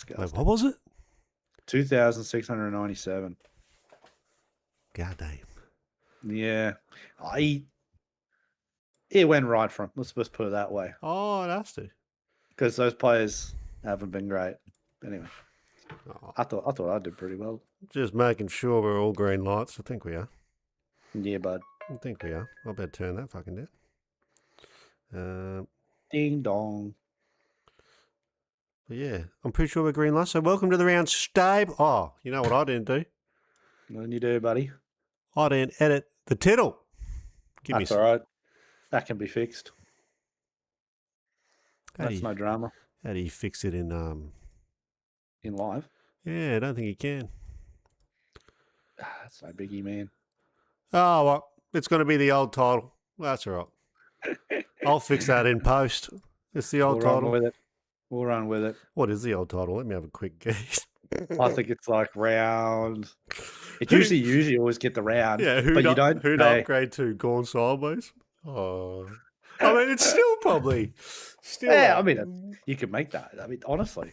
disgusting. Wait, what was it? 2,697. God damn. Yeah. It went right for him. Let's put it that way. Oh, it has to. Because those players haven't been great. Anyway, Oh, I thought I did pretty well. just making sure we're all green lights. I think we are. Yeah, bud. I think we are. I better turn that fucking down. Ding dong. But yeah, I'm pretty sure we're green lights. So welcome to the round stable. Oh, you know what I didn't do? What did you do, buddy? I didn't edit the title. That's all right. That can be fixed. That's no drama. How do you fix it in live? Yeah, I don't think you can. That's no biggie, man. Oh, well, it's going to be the old title. That's all right. I'll fix that in post. It's the old title. We'll run with it. What is the old title? Let me have a quick guess. I think it's like round. It usually always get the round. Yeah, but you don't. Who'd upgrade to Gone Sideways? Oh, I mean, it's still probably. Yeah, I mean, you could make that. I me'mean, honestly,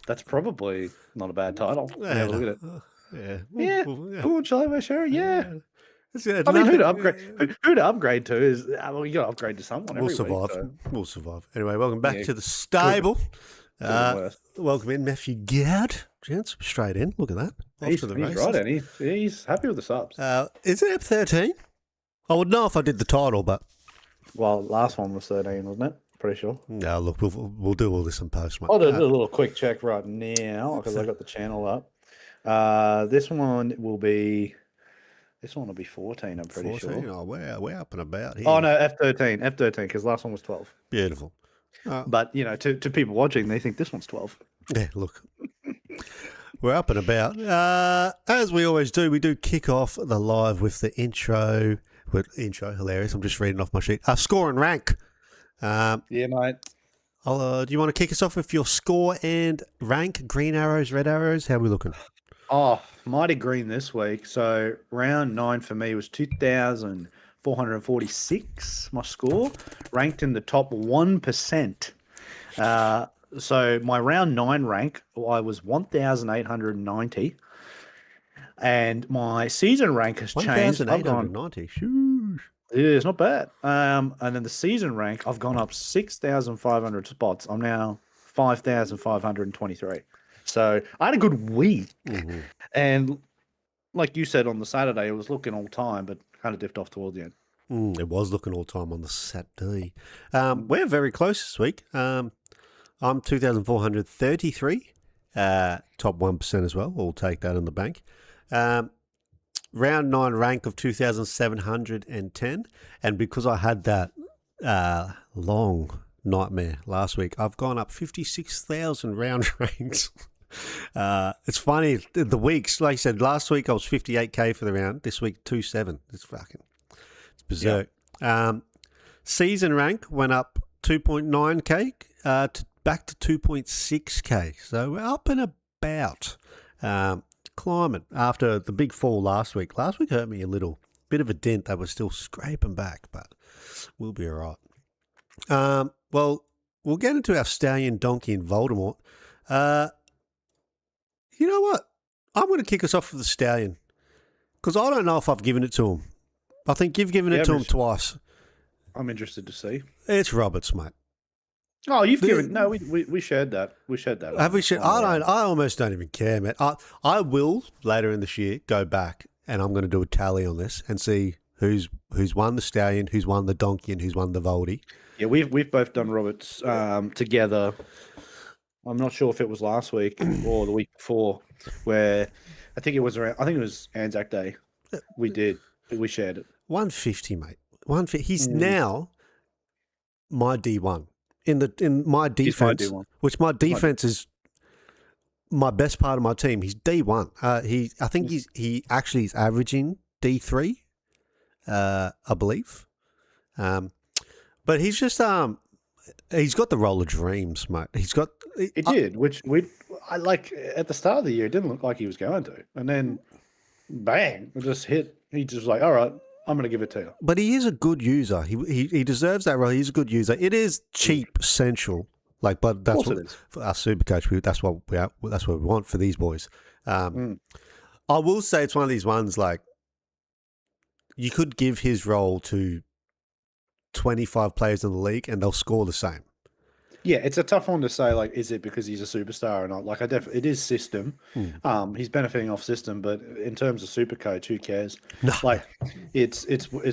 that's probably not a bad title. Have a look at it. Yeah. Cool, Charlie, sure. Yeah. I mean, who to upgrade to is, well, you got to upgrade to someone. We'll survive. So. We'll survive. Anyway, welcome back to the stable. Welcome in, Matthew Gad. Gents, straight in. Look at that. He's right, and he's happy with the subs. Is it 13? I would know if I did the title, but. Well, last one was 13, wasn't it? Pretty sure. No, look, we'll do all this in post, mate. I'll do a little quick check right now because I got the channel up. This one will be 14, I'm pretty 14? Sure. Oh, we're up and about here. Oh, no, F13, because last one was 12. Beautiful. But, to people watching, they think this one's 12. Yeah, look. We're up and about. As we always do, we do kick off the live with the intro. Hilarious. I'm just reading off my sheet. Score and rank. Yeah, mate. Do you want to kick us off with your score and rank? Green arrows, red arrows? How are we looking? Oh, mighty green this week. So round 9 for me was 2,446. My score ranked in the top 1%. So my round 9 rank, I was 1,890. And my season rank has changed. 1,890. Yeah, it's not bad. And then the season rank, I've gone up 6,500 spots. I'm now 5,523. So I had a good week. Mm-hmm. And like you said on the Saturday, it was looking all time, but kind of dipped off towards the end. It was looking all time on the Saturday. We're very close this week. I'm 2,433. Top 1% as well. We'll take that in the bank. Round 9 rank of 2,710. And because I had that long nightmare last week, I've gone up 56,000 round ranks. It's funny, the weeks, like I said, last week I was 58k for the round. This week, 2.7. It's berserk. Yep. Season rank went up 2.9k back to 2.6k. So we're up and about. Climbing after the big fall last week. Last week hurt me a little. Bit of a dent. They were still scraping back, but we'll be all right. Well, we'll get into our Stallion, Donkey, and Voldemort. You know what? I'm going to kick us off with the Stallion because I don't know if I've given it to him. I think you've given it to him twice. I'm interested to see. It's Roberts, mate. Oh, you've given... No, we shared that. We shared that. Have we shared? I almost don't even care, mate. I will, later in this year, go back and I'm going to do a tally on this and see who's won the Stallion, who's won the Donkey, and who's won the Voldy. Yeah, we've both done Roberts together. I'm not sure if it was last week or the week before, where I think it was Anzac Day. We shared it. 150, mate. 150. He's now my D1 in my defense, which my defense is my best part of my team. He's D1. I think he actually is averaging D3, I believe. But he's just he's got the role of dreams, mate. He's got which I like at the start of the year. It didn't look like he was going to, and then bang, it just hit. He just like, all right, I'm going to give it to you. But he is a good user. He deserves that role. He's a good user. It is cheap central. Like, but Of that's course what it is. for our super coach. That's what that's what we want for these boys. Mm. I will say it's one of these ones like you could give his role to 25 players in the league and they'll score the same. Yeah, it's a tough one to say. Like, is it because he's a superstar or not? Like, it is system. He's benefiting off system, but in terms of super coach, who cares? No, Like, it's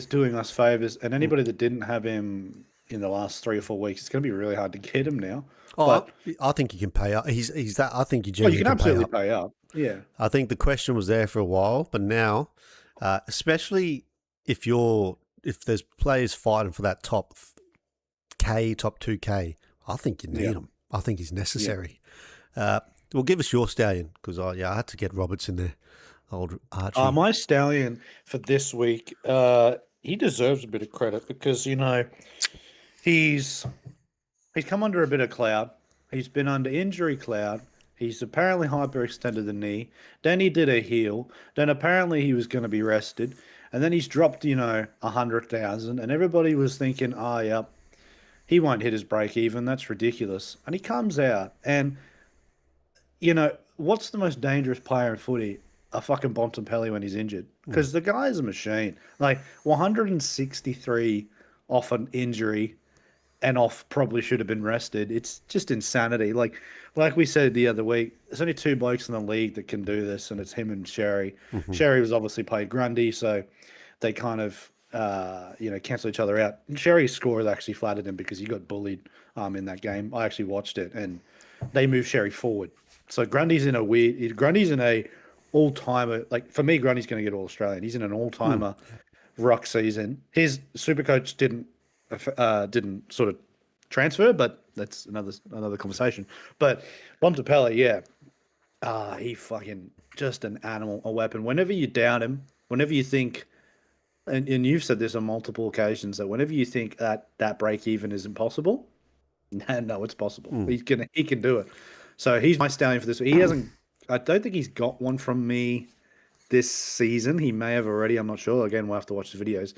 doing us favors, and anybody that didn't have him in the last 3 or 4 weeks, it's going to be really hard to get him now. oh, But I think he can pay up. He's that. I think he well, you genuinely can can pay absolutely up. pay up. Yeah, I think the question was there for a while, but now, especially if there's players fighting for that top K, top 2K, I think you need yeah, him. I think he's yeah. necessary. Well, give us your stallion because I had to get Roberts in there. Old Archie. My stallion for this week, he deserves a bit of credit because he's he's come under a bit of cloud. He's been under injury cloud. He's apparently hyperextended the knee. Then he did a heel. Then apparently he was going to be rested. And then he's dropped, 100,000. And everybody was thinking, oh, yep, he won't hit his break even. That's ridiculous. And he comes out. And, what's the most dangerous player in footy? A fucking Bontempelli when he's injured. Because the guy is a machine. Like, 163 off an injury and off probably should have been rested. It's just insanity. Like we said the other week, there's only two blokes in the league that can do this, and it's him and Sherry. Sherry was obviously played Grundy, so they kind of cancel each other out. And Sherry's score has actually flattered him because he got bullied in that game. I actually watched it, and they moved Sherry forward. So Grundy's in a all-timer. Like for me, Grundy's going to get All-Australian. He's in an all-timer ruck season. His super coach didn't sort of transfer, but that's another conversation. But Bontempelli, yeah, he fucking just an animal, a weapon. Whenever you doubt him, whenever you think, and you've said this on multiple occasions, that whenever you think that break even is impossible, no, it's possible. He can do it. So he's my stallion for this. He hasn't. I don't think he's got one from me this season. He may have already. I'm not sure. Again, we'll have to watch the videos.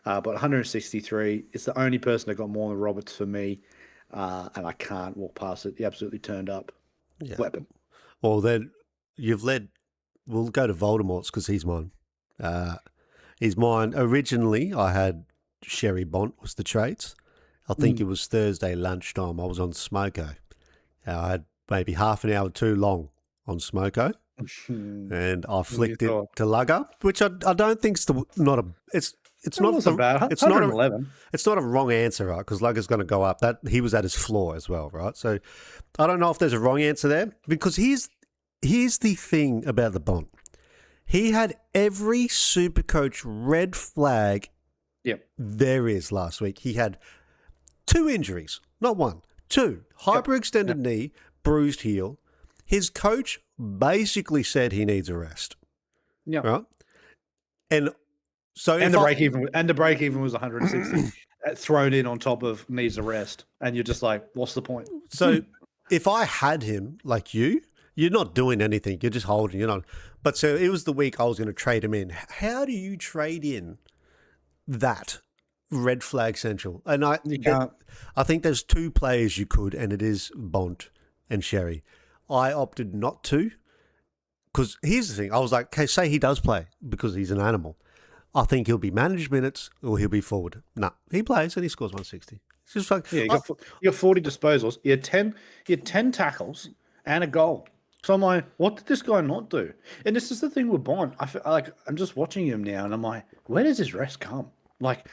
But 163, it's the only person that got more than Roberts for me, and I can't walk past it. He absolutely turned up. Yeah. Weapon. Well, then you've led. We'll go to Voldemort's because he's mine. He's mine. Originally, I had Sherry Bont was the trades. I think it was Thursday lunchtime. I was on Smoko. I had maybe half an hour too long on Smoko. And I flicked it to Lugger, which I don't think's not a. It's not wasn't bad. It's not 111. It's not a wrong answer, right? Because Lugger's going to go up. That he was at his floor as well, right? So I don't know if there's a wrong answer there because here's the thing about the Bont. He had every Supercoach red flag there is last week. He had 2 injuries, not 1, 2. Hyperextended knee, bruised heel. His coach basically said he needs a rest. Yeah. Right? And so the break even was 160 thrown in on top of needs a rest. And you're just like, what's the point? So if I had him like you're not doing anything. You're just holding, But so it was the week I was going to trade him in. How do you trade in that red flag central? And I think there's 2 players you could, and it is Bont and Sherry. I opted not to because here's the thing. I was like, okay, say he does play because he's an animal. I think he'll be managed minutes or he'll be forward. No, he plays and he scores 160. It's just like you got 40 disposals. You had 10 tackles and a goal. So I'm like, what did this guy not do? And this is the thing with Bond. I feel like I'm just watching him now, and I'm like, where does his rest come? Like,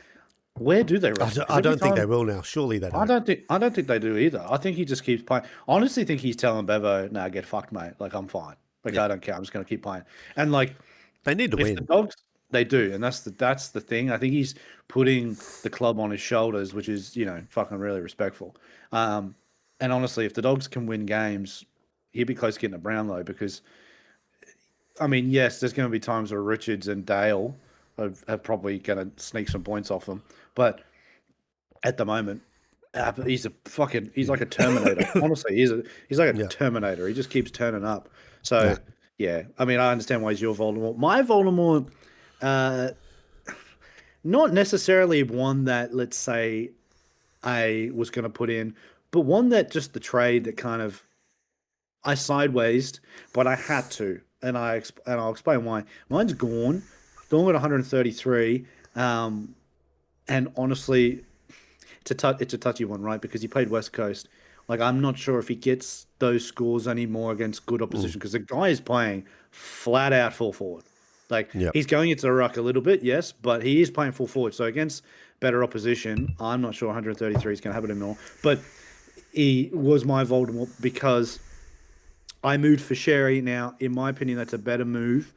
where do they rest? I don't think they will now. Surely they don't. I don't think they do either. I think he just keeps playing. I honestly think he's telling Bevo, "Nah, get fucked, mate. Like I'm fine. Like I don't care. I'm just gonna keep playing." And like they need to win. The Dogs, they do, and that's the thing. I think he's putting the club on his shoulders, which is fucking really respectful. And honestly, if the Dogs can win games, he'd be close to getting a Brownlow because, I mean, yes, there's going to be times where Richards and Dale are probably going to sneak some points off them, but at the moment, he's like a Terminator. Honestly, he's like a Terminator. He just keeps turning up. So yeah, I mean, I understand why he's your Voldemort. My Voldemort, not necessarily one that let's say I was going to put in, but one that just the trade that kind of I sidewaysed, but I had to, and I'll explain why. Mine's Gorn. Gorn at 133, and honestly, it's a touchy one, right? Because he played West Coast. Like, I'm not sure if he gets those scores anymore against good opposition because the guy is playing flat out full forward. Like, he's going into the ruck a little bit, yes, but he is playing full forward. So against better opposition, I'm not sure 133 is going to happen anymore. But he was my Voldemort because I moved for Sherry. Now, in my opinion, that's a better move.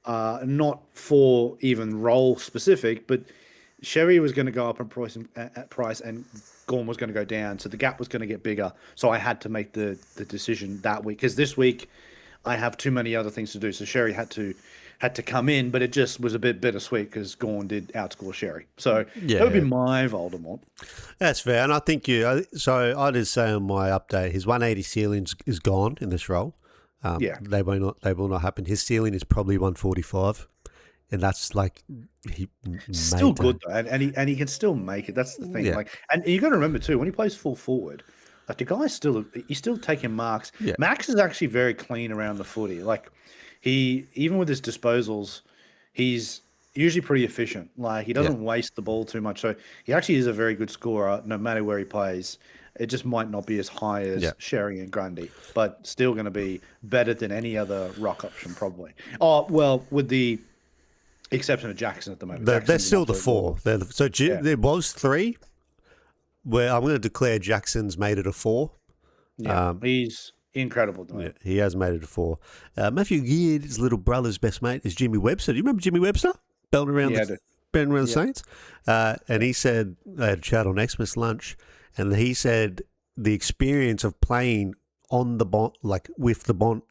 Not for even role specific, but Sherry was going to go up in price and Gorn was going to go down. So the gap was going to get bigger. So I had to make the decision that week because this week I have too many other things to do. So Sherry had to come in, but it just was a bit bittersweet because Gorn did outscore Sherry. So that would be my Voldemort. That's fair. And I think so I did say on my update, his 180 ceiling is gone in this role. They will not happen. His ceiling is probably 145. And that's like still good though, and he can still make it. That's the thing. Like, and you got to remember too, when he plays full forward, like the guy's he's still taking marks. Max is actually very clean around the footy. Like he, even with his disposals, he's usually pretty efficient. Like he doesn't waste the ball too much. So he actually is a very good scorer, no matter where he plays. It just might not be as high as Sherry and Grundy, but still going to be better than any other rock option probably. Oh well, with the exception of Jackson at the moment. They're still the four. There was three where I'm going to declare Jackson's made it a 4. Yeah, he's incredible. He has made it a 4. Matthew Geard, his little brother's best mate, is Jimmy Webster. Do you remember Jimmy Webster? Belting around the Saints? And he said, they had a chat on Xmas lunch, and he said the experience of playing on the bond, like with the bond,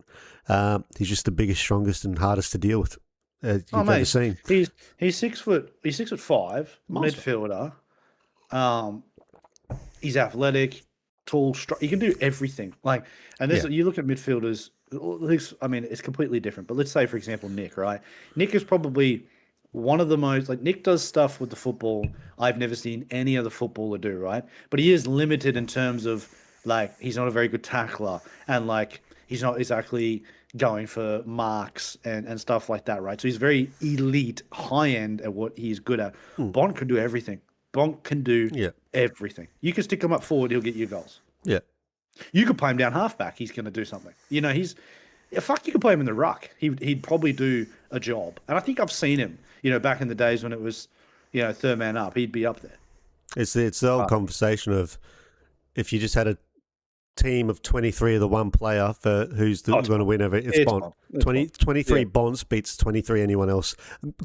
he's just the biggest, strongest, and hardest to deal with. You've ever seen. He's 6'5", midfielder. He's athletic, tall, strong. He can do everything. Like, and this you look at midfielders. I mean, it's completely different. But let's say, for example, Nick. Right, Nick is probably one of the most Nick does stuff with the football I've never seen any other footballer do. Right, but he is limited in terms of he's not a very good tackler and he's not exactly going for marks and stuff like that, right? So he's very elite, high end at what he's good at. Bond can do everything. Bond can do everything. You can stick him up forward, he'll get you goals. Yeah. You could play him down halfback, he's going to do something. You know, you could play him in the ruck. He'd probably do a job. And I think I've seen him, back in the days when it was, third man up, he'd be up there. It's the old conversation of if you just had a team of 23 of the one player for who's going to win over it's Bond. 23 Bonds beats 23 anyone else.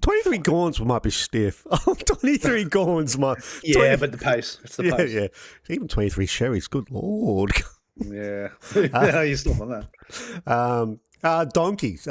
23 Gorns might be stiff. 23 Gorns might. Yeah, but the pace. It's the pace. Yeah. Even 23 Sherry's, good lord. Yeah. You still on that. Donkeys.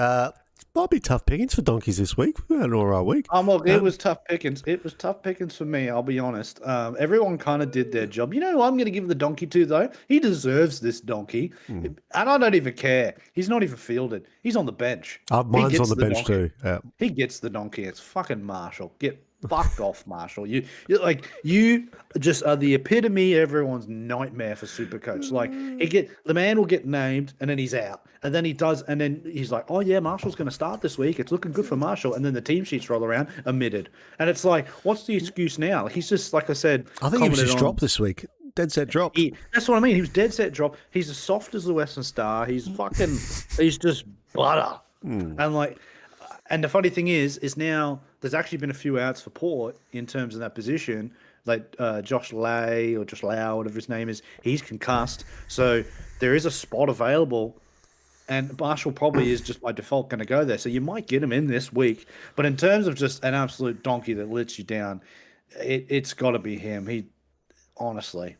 Might be tough pickings for donkeys this week. We had an all right week. It was tough pickings. It was tough pickings for me, I'll be honest. Everyone kind of did their job. You know who I'm going to give the donkey to, though? He deserves this donkey. And I don't even care. He's not even fielded. He's on the bench. Mine's on the bench donkey. too. Yeah. He gets the donkey. It's fucking Marshall. Get fucked off, Marshall. You just are the epitome of everyone's nightmare for Supercoach. The man will get named and then he's out. And then he does, and then he's like, oh yeah, Marshall's going to start this week. It's looking good for Marshall. And then the team sheets roll around, omitted. And it's like, what's the excuse now? He's just, like I said, I think he was just dropped this week. Dead set drop. That's what I mean. He was dead set drop. He's as soft as the Western Star. He's he's just butter. And and the funny thing is now there's actually been a few outs for Port in terms of that position. Josh Lay or Josh Lau, whatever his name is, he's concussed. So there is a spot available. And Marshall probably is just by default going to go there. So you might get him in this week. But in terms of just an absolute donkey that lets you down, it's got to be him. Honestly,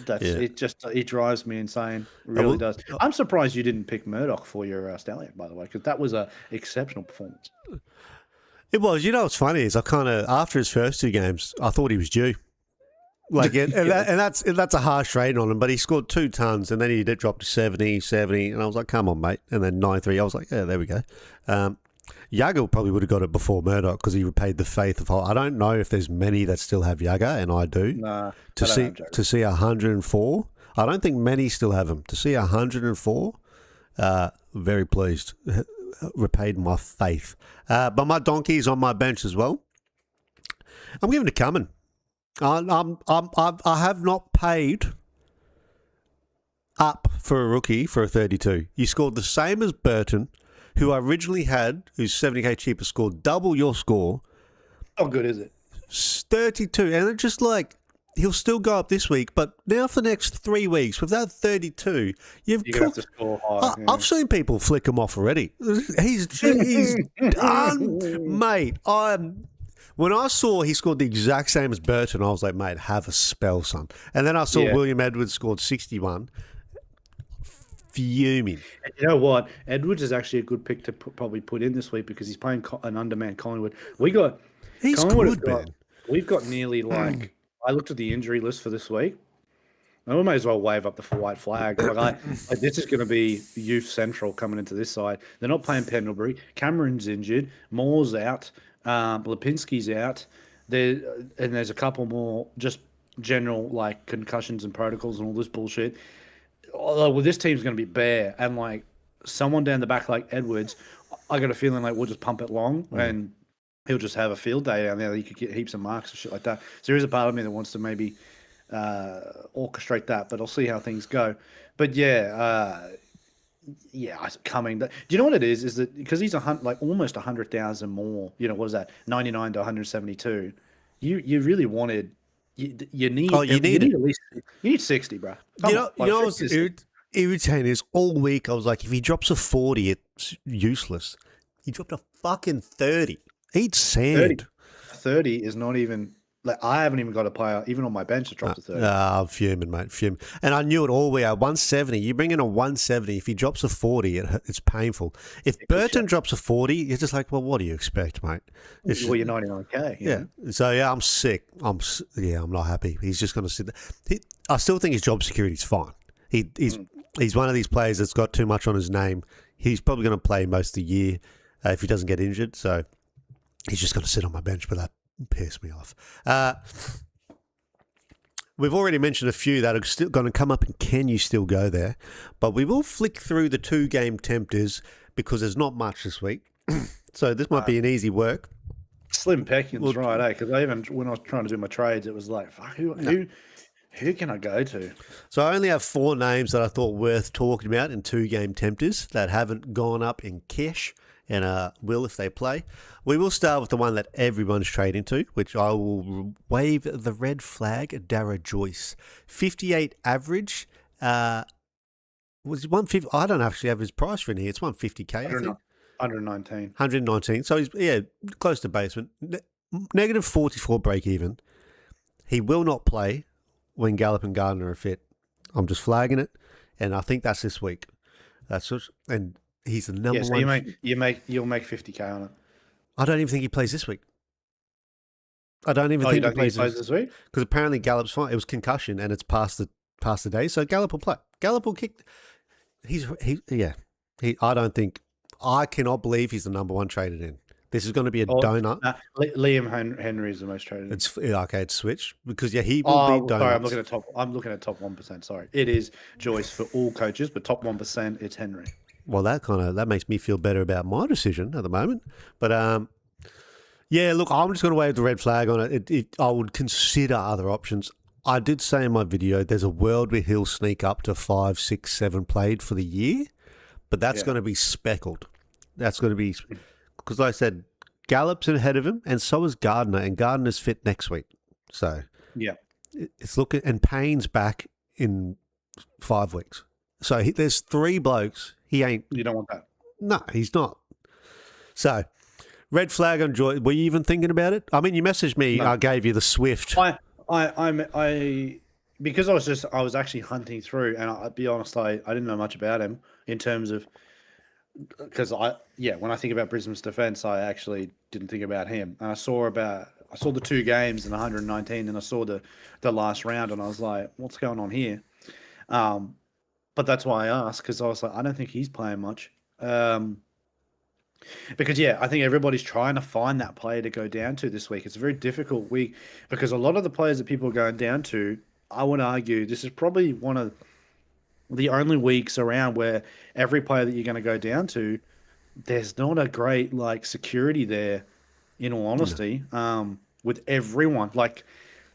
it drives me insane. It really does. I'm surprised you didn't pick Murdoch for your Stallion, by the way, because that was an exceptional performance. It was. What's funny is I kind of, after his first 2 games, I thought he was due. That's a harsh rating on him, but he scored 2 tons and then he did drop to 70, and I was like, come on, mate. And then 93, I was like, yeah, there we go. Yaga probably would have got it before Murdoch because he repaid the faith of Holt. I don't know if there's many that still have Yaga, and I do. Nah, to see 104, I don't think many still have him. To see 104, very pleased. Repaid my faith. But my donkey's on my bench as well. I'm giving it to Cummin. I have not paid up for a rookie for a 32. You scored the same as Burton, who I originally had, who's 70k cheaper, scored double your score. How good is it? 32. And it's just like, he'll still go up this week, but now for the next 3 weeks, with that 32, you're going to have to score high. I've seen people flick him off already. He's done, mate. When I saw he scored the exact same as Burton, I was like, mate, have a spell, son. And then I saw William Edwards scored 61. Fuming. And you know what? Edwards is actually a good pick to probably put in this week because he's playing an undermanned Collingwood. He's Collingwood good, man. We've got nearly like, I looked at the injury list for this week. And we may as well wave up the white flag. Like this is going to be youth central coming into this side. They're not playing Pendlebury. Cameron's injured. Moore's out. Lipinski's out. There's a couple more just general like concussions and protocols and all this bullshit. Well, this team's going to be bare, and like someone down the back like Edwards, I got a feeling like we'll just pump it long and he'll just have a field day down there. He could get heaps of marks and shit like that. So there is a part of me that wants to maybe orchestrate that, but I'll see how things go. But coming. Do you know what it is? Is that because he's like almost 100,000 more? You know, what is that? 99 to 172. You really wanted. You need. You need at least. You need 60, bro. What's irritating is all week I was like, if he drops a 40, it's useless. He dropped a fucking 30. Eat sand. 30 is not even. Like, I haven't even got a player, even on my bench, that dropped to 30. I'm fuming, mate. Fuming. And I knew it all week. 170. You bring in a 170. If he drops a 40, it's painful. If Burton drops a 40, you're just like, well, what do you expect, mate? Well, you're 99k. Yeah. So, I'm sick. I'm not happy. He's just going to sit there. I still think his job security is fine. He's one of these players that's got too much on his name. He's probably going to play most of the year if he doesn't get injured. So, he's just going to sit on my bench, but that piss me off. We've already mentioned a few that are still going to come up, and can you still go there? But we will flick through the 2-game tempters because there's not much this week. So this might be an easy work. Slim pickings, right? Because when I was trying to do my trades, it was like, fuck, who can I go to? So I only have 4 names that I thought worth talking about in 2-game tempters that haven't gone up in cash and will if they play. We will start with the one that everyone's trading to, which I will wave the red flag, Dara Joyce. 58 average. Was it 150? I don't actually have his price written here. It's 150k, I think. 119. 119. So he's, close to basement. Negative 44 break even. He will not play when Gallup and Gardner are fit. I'm just flagging it. And I think that's this week. And he's the number one. You'll make 50k on it. I don't even think he plays this week. I don't even think he plays this week because apparently Gallup's fine. It was concussion and it's past the day, so Gallup will play. Gallup will kick. I don't think. I cannot believe he's the number one traded in. This is going to be a donut. Liam Henry is the most traded. It's switched because he will be donuts. Sorry, I'm looking at top 1%. Sorry, it is Joyce for all coaches, but top 1% it's Henry. Well, that makes me feel better about my decision at the moment. But look, I'm just going to wave the red flag on it. I would consider other options. I did say in my video, there's a world where he'll sneak up to 5, 6, 7 played for the year, but that's going to be speckled. That's going to be because, like I said, Gallup's ahead of him, and so is Gardner, and Gardner's fit next week. So it's looking, and Payne's back in 5 weeks. So there's 3 blokes. He ain't. You don't want that. No, he's not. So, red flag on Joy. Were you even thinking about it? I mean, you messaged me. No. I gave you the Swift. Because I was actually hunting through, and I'll be honest, I didn't know much about him in terms of because when I think about Brisbane's defense, I actually didn't think about him, and I saw the 2 games and 119, and I saw the last round, and I was like, what's going on here? But that's why I asked, because I was like, I don't think he's playing much. Because, I think everybody's trying to find that player to go down to this week. It's a very difficult week because a lot of the players that people are going down to I would argue this is probably one of the only weeks around where every player that you're going to go down to, there's not a great like security there, in all honesty, with everyone. Like,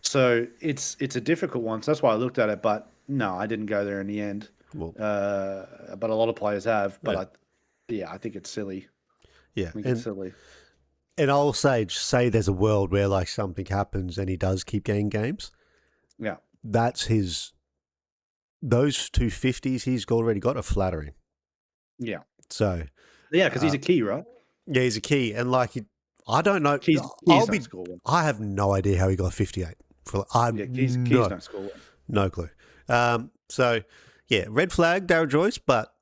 so it's a difficult one. So that's why I looked at it, but no, I didn't go there in the end. Well, But a lot of players have. But I think it's silly. yeah, I think it's silly. and I'll say there's a world where like something happens and he does keep getting games. Yeah, That's his. Those 250s he's already got are flattering. yeah, So yeah, because he's a key, right? yeah, he's a key, and like I don't know. Keys don't score well. I have no idea how he got 58. Keys don't score well. No clue. So yeah, red flag, Darryl Joyce, but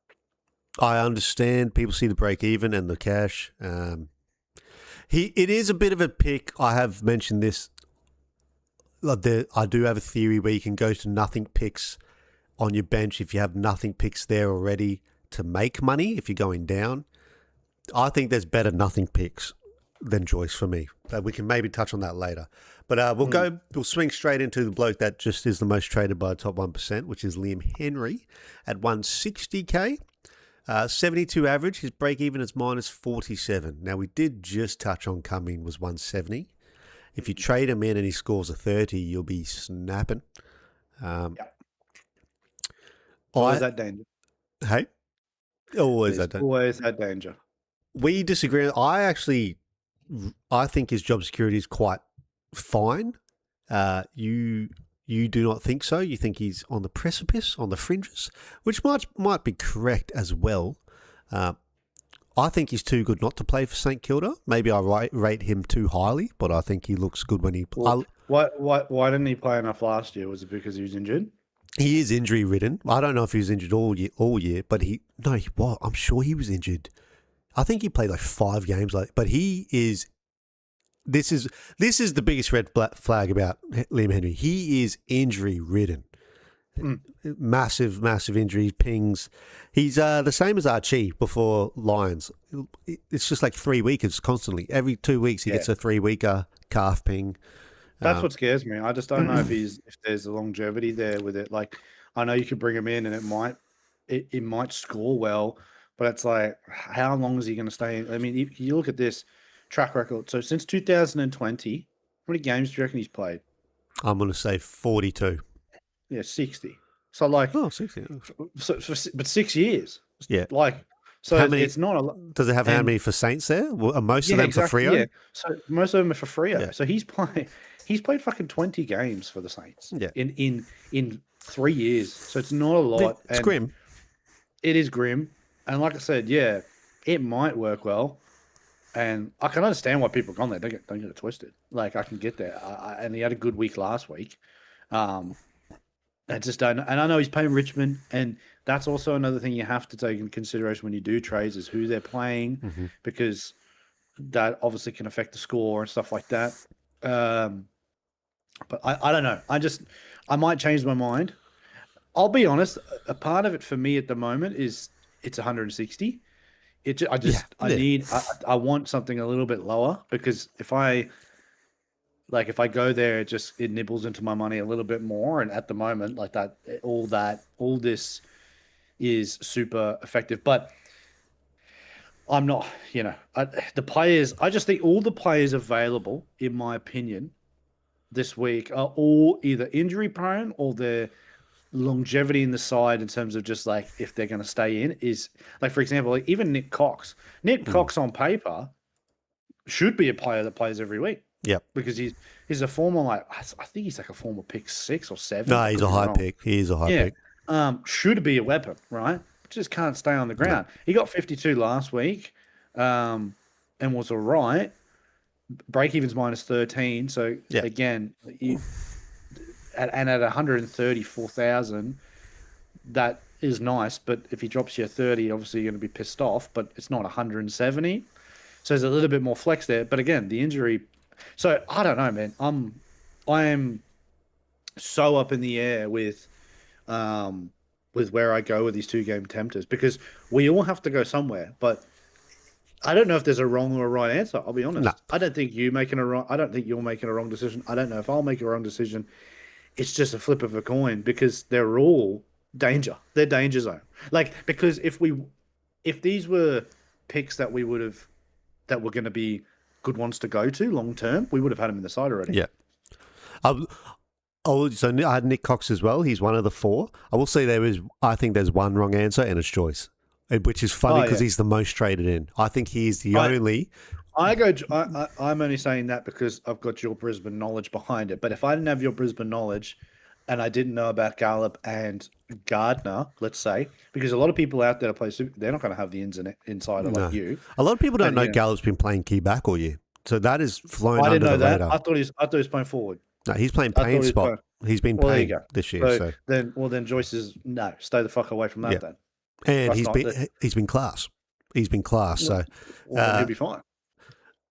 I understand people see the break even and the cash. It is a bit of a pick. I have mentioned this. I do have a theory where you can go to nothing picks on your bench if you have nothing picks there already to make money if you're going down. I think there's better nothing picks than Joyce for me. We can maybe touch on that later. But we'll swing straight into the bloke that just is the most traded by the top 1%, which is Liam Henry at 160k. 72 average. His break even is minus 47. Now, we did just touch on Cumming was 170. If you trade him in and he scores a 30, you'll be snapping. Always that danger. Hey? Always that danger. Always that danger. We disagree. I think his job security is quite fine. You do not think so. You think he's on the precipice, on the fringes, which might be correct as well. I think he's too good not to play for St Kilda. Maybe I rate him too highly, but I think he looks good when he plays. Why didn't he play enough last year? Was it because he was injured? He is injury ridden. I don't know if he was injured all year, but I'm sure he was injured. I think he played like 5 games, but he is. This is the biggest red flag about Liam Henry. He is injury ridden. Massive injuries, pings. He's the same as Archie before Lions. It's just like 3 weekers constantly. Every 2 weeks he gets a 3-weeker calf ping. That's what scares me. I just don't know if there's a longevity there with it. Like, I know you could bring him in and it might score well, but it's like, how long is he going to stay in? I mean, if you look at this track record. So since 2020, how many games do you reckon he's played? I'm going to say 42. Yeah, 60. So like, 60. But 6 years. Yeah. Like, so it's not a lot. Does it have how many for Saints there? Are most of them for Freo? Yeah. So most of them are for Freo. Yeah. So he's played fucking 20 games for the Saints. Yeah. In 3 years. So it's not a lot. It's grim. It is grim. And like I said, yeah, it might work well. And I can understand why people have gone there. Don't get it twisted. Like, I can get there. And he had a good week last week. I just don't know. And I know he's playing Richmond, and that's also another thing you have to take into consideration when you do trades is who they're playing, because that obviously can affect the score and stuff like that. But I don't know. I might change my mind. I'll be honest. A part of it for me at the moment is it's 160. I want something a little bit lower, because if I go there, it nibbles into my money a little bit more. And at the moment, like all this is super effective, but I'm not, the players, I just think all the players available, in my opinion, this week are all either injury prone or their longevity in the side in terms of just like, if they're going to stay in is like, for example, like even Nick Cox Cox on paper should be a player that plays every week. Yeah, because he's a former, like, I think he's like a former pick 6 or 7. No, he's a high pick. He is a high pick. Should be a weapon, right? Just can't stay on the ground. No. He got 52 last week, and was all right. Break even's minus 13. So again, at 134,000, that is nice. But if he drops you a 30, obviously you're going to be pissed off. But it's not 170, so there's a little bit more flex there. But again, the injury. So I don't know, man. I am so up in the air with where I go with these 2-game tempters, because we all have to go somewhere. But I don't know if there's a wrong or a right answer. I'll be honest. No. I don't think you're making a wrong decision. I don't know if I'll make a wrong decision. it's just a flip of a coin because they're all danger. They're danger zone. Like, because if these were picks that that were going to be good ones to go to long term, we would have had them in the side already. Yeah. So I had Nick Cox as well. He's one of the four. I will say I think there's one wrong answer and it's Joyce, which is funny because he's the most traded in. I think he is the only. I'm only saying that because I've got your Brisbane knowledge behind it. But if I didn't have your Brisbane knowledge and I didn't know about Gallup and Gardner, let's say, because a lot of people out there play super, they're not going to have the insider like you. A lot of people don't know Gallup's been playing key back all year. So that is flown under the radar. I didn't know that. I thought he was playing forward. No, he's playing pain spot. He's been paying this year. Then Joyce is stay the fuck away from that then. And he's been class. He's been class. So he'll be fine.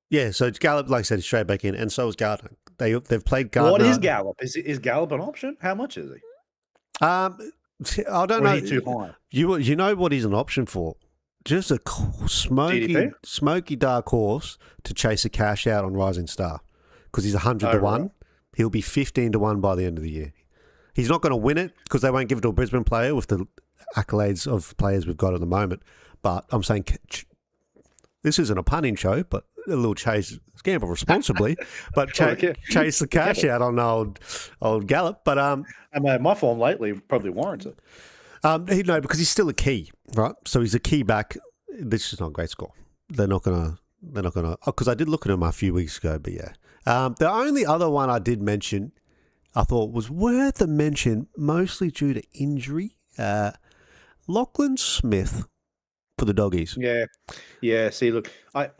Yeah, so Gallup, like I said, straight back in, and so is Gardner. They've played Gardner. What is Gallup? Is Gallup an option? How much is he? I don't know. Is he too high? You know what he's an option for? Just a smoky dark horse to chase a cash out on Rising Star because he's 100 to 1. Right. He'll be 15 to 1 by the end of the year. He's not going to win it because they won't give it to a Brisbane player with the accolades of players we've got at the moment. But I'm saying this isn't a punning show, but a little chase, gamble responsibly, but chase the cash out on old Gallup. But my form lately probably warrants it. Because he's still a key, right? So he's a key back. This is not a great score. They're not gonna. Because I did look at him a few weeks ago, but yeah. The only other one I did mention, I thought was worth a mention, mostly due to injury. Lachlan Smith for the Doggies. Yeah. See, look, I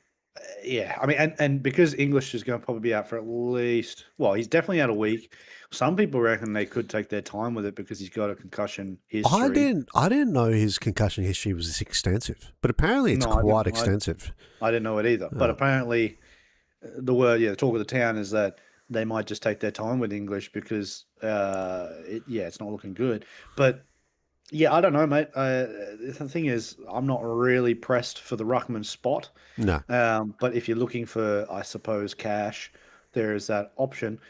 mean, and because English is going to probably be out for at least, he's definitely out a week. Some people reckon they could take their time with it because he's got a concussion history. I didn't know his concussion history was this extensive, but apparently it's quite extensive. I didn't know it either, but apparently the talk of the town is that they might just take their time with English because it's not looking good. But yeah, I don't know, mate. The thing is, I'm not really pressed for the ruckman spot. No. But if you're looking for, I suppose, cash, there is that option.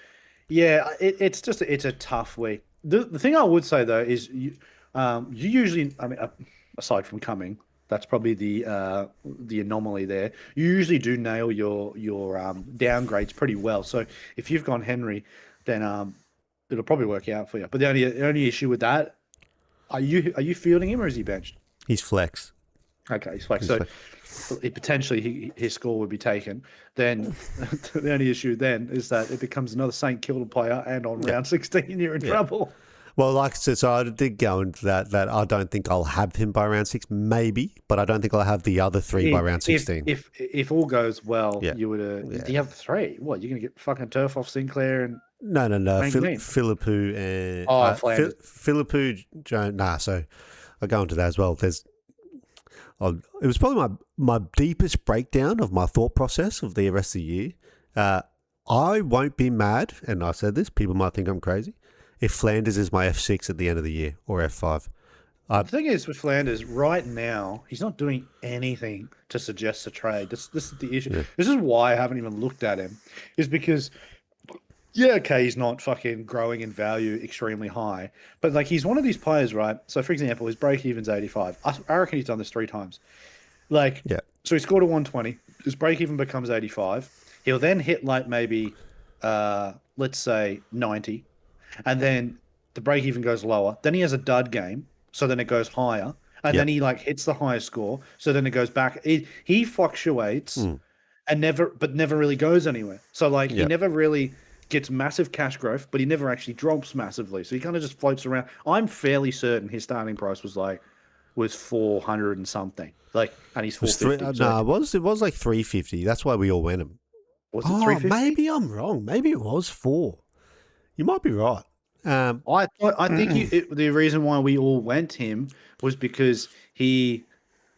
Yeah, it's a tough week. The thing I would say though is you usually, I mean, aside from coming, that's probably the anomaly there. You usually do nail your downgrades pretty well. So if you've gone Henry, then it'll probably work out for you. But the only issue with that, are you fielding him or is he benched? He's flex. Okay, he's flex. Potentially his score would be taken. Then the only issue then is that it becomes another St Kilda player, and on round 16 you're in trouble. Well, like I said, so I did go into that I don't think I'll have him by round 6, maybe, but I don't think I'll have the other 3 by round 16. If all goes well, you would. Do you have 3? What, you're going to get fucking turf off Sinclair and? No. Philippou and Philippou Jones. Nah, so I'll go into that as well. It was probably my deepest breakdown of my thought process of the rest of the year. I won't be mad, and I said this, people might think I'm crazy, if Flanders is my F6 at the end of the year or F5. The thing is with Flanders, right now, he's not doing anything to suggest a trade. This is the issue. Yeah. This is why I haven't even looked at him, is because, he's not fucking growing in value extremely high, but like he's one of these players, right? So for example, his break even's 85. I reckon he's done this 3 times. So he scored a 120. His break even becomes 85. He'll then hit like maybe, let's say 90, and then the break even goes lower. Then he has a dud game, so then it goes higher, and then he like hits the highest score, so then it goes back. He fluctuates and never really goes anywhere. So like he never really gets massive cash growth, but he never actually drops massively. So he kind of just floats around. I'm fairly certain his starting price was 400 and something. And he's 450. It was like 350. That's why we all went him. Was it 350? Maybe I'm wrong. Maybe it was 4. You might be right. I think the reason why we all went him was because his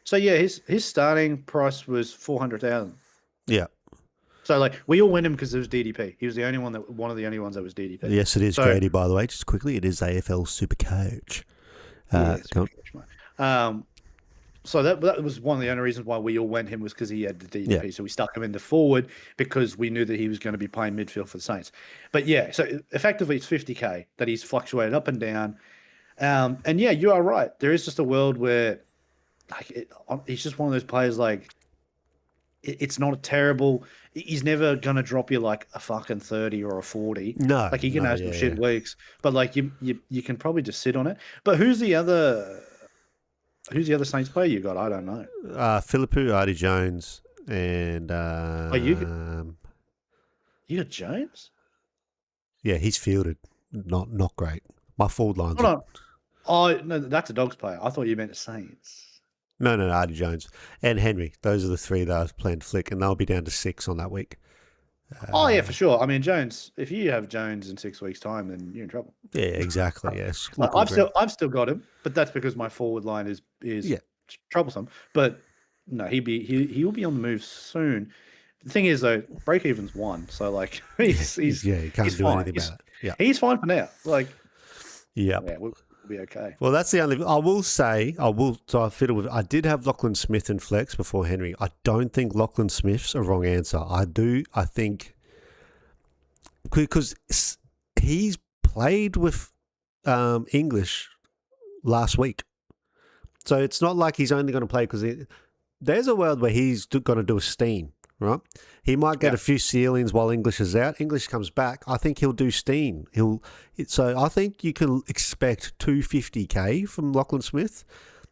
starting price was 400,000. Yeah. So we all went him because it was DDP. He was one of the only ones that was DDP. Yes, it is, Grady, by the way. Just quickly, it is AFL Supercoach. So that was one of the only reasons why we all went him was because he had the DDP. Yeah. So we stuck him in the forward because we knew that he was going to be playing midfield for the Saints. But yeah, so effectively it's 50K that he's fluctuated up and down. And yeah, you are right. There is just a world where he's just one of those players like it's not a terrible. He's never gonna drop you like a fucking 30 or a 40. No, like he can have some shit weeks, but like you can probably just sit on it. But who's the other Saints player you got? I don't know. Philippou, Artie Jones, and you got Jones? Yeah, he's fielded. Not great. My forward line's. Hold on. Oh no, that's a Dogs player. I thought you meant the Saints. No, Artie Jones and Henry. Those are the three that I've planned to flick, and they'll be down to 6 on that week. Oh yeah, for sure. I mean, Jones. If you have Jones in 6 weeks' time, then you're in trouble. Yeah, exactly. Yes, I've still got him, but that's because my forward line is troublesome. But no, he'll be on the move soon. The thing is, though, break even's 1, so like you can't do fine. anything about it. Yeah, he's fine for now. Like, yeah, we'll be okay. Well, that's the only. I will say, So I fiddle with. I did have Lachlan Smith in flex before Henry. I don't think Lachlan Smith's a wrong answer. I think because he's played with English last week, so it's not like he's only going to play because there's a world where he's going to do a Steen. Right, he might get a few ceilings while English is out. English comes back. I think he'll do Steen. So I think you can expect 250K from Lachlan Smith,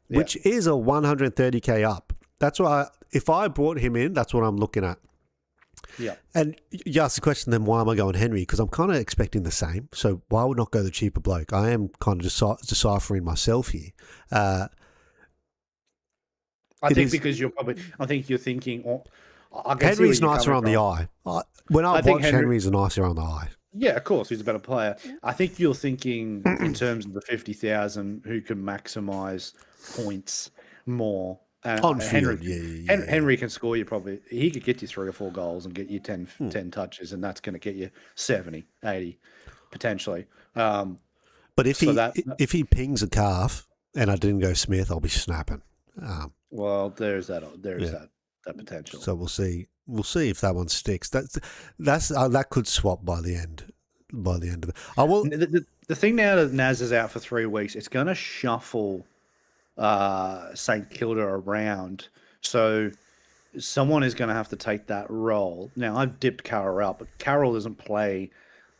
which is a 130K up. That's why if I brought him in, that's what I'm looking at. Yeah. And you asked the question, then why am I going Henry? Because I'm kind of expecting the same. So why would not go the cheaper bloke? I am kind of deciphering myself here. I think you're thinking. Henry's nicer on the eye. When I watch Henry's nicer on the eye. Yeah, of course, he's a better player. I think you're thinking in terms of the 50,000 who can maximise points more. On field, Henry can score you probably. He could get you 3 or 4 goals and get you 10 touches, and that's going to get you 70, 80 potentially. But if he pings a calf and I didn't go Smith, I'll be snapping. Well, there's that potential. So we'll see. We'll see if that one sticks. That could swap by the end. By the end of it, I will. The thing now that Naz is out for 3 weeks, it's going to shuffle St Kilda around. So someone is going to have to take that role. Now I've dipped Carroll out, but Carroll doesn't play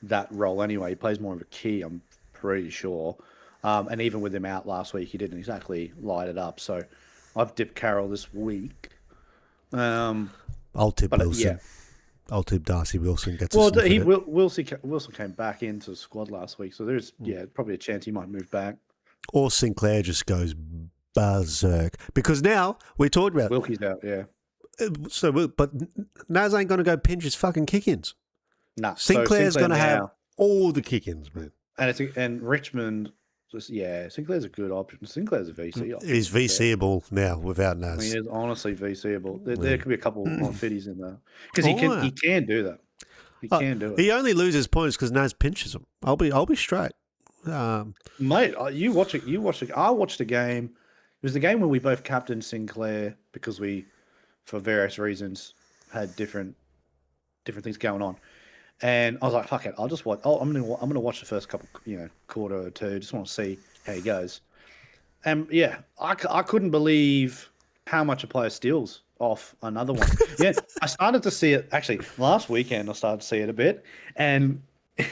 that role anyway. He plays more of a key, I'm pretty sure. And even with him out last week, he didn't exactly light it up. So I've dipped Carroll this week. I'll tip Wilson. Yeah. I'll tip Darcy Wilson. Wilson came back into the squad last week, so there's probably a chance he might move back. Or Sinclair just goes berserk because now we talked about Wilkie's out, yeah. But Naz ain't going to go pinch his fucking kick-ins. Nah, Sinclair's going to have all the kick-ins, man. And Richmond. Sinclair's a good option. Sinclair's a VC option. He's VCable now without Naz. I mean, he's honestly VCable. There could be a couple of fitties in there because he can do that. He can do it. He only loses points because Naz pinches him. I'll be straight, mate. You watch it. I watched the game. It was the game where we both captained Sinclair because we, for various reasons, had different things going on. And I was like, fuck it, I'll just watch. Oh, I'm gonna watch the first couple, quarter or two. Just want to see how he goes. And yeah, I couldn't believe how much a player steals off another one. Yeah, I started to see it actually last weekend. I started to see it a bit, and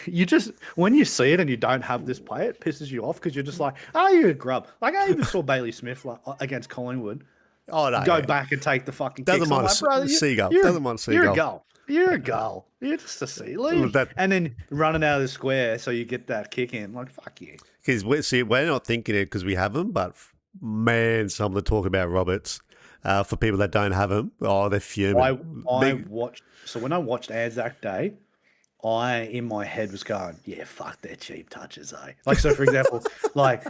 you just when you see it and you don't have this player, it pisses you off because you're just like, oh, you're a grub. Like I even saw Bailey Smith against Collingwood. Oh no, go back and take the fucking doesn't kicks. mind like, seagull. Doesn't mind seagull. You're a goal. You're a goal. You're just a silly. And then running out of the square so you get that kick in. Like, fuck you. Because we're not thinking it because we have them, but man, some of the talk about Roberts for people that don't have them, they're fuming. So when I watched Anzac Day, in my head was going, yeah, fuck their cheap touches, eh? Like, so for example, like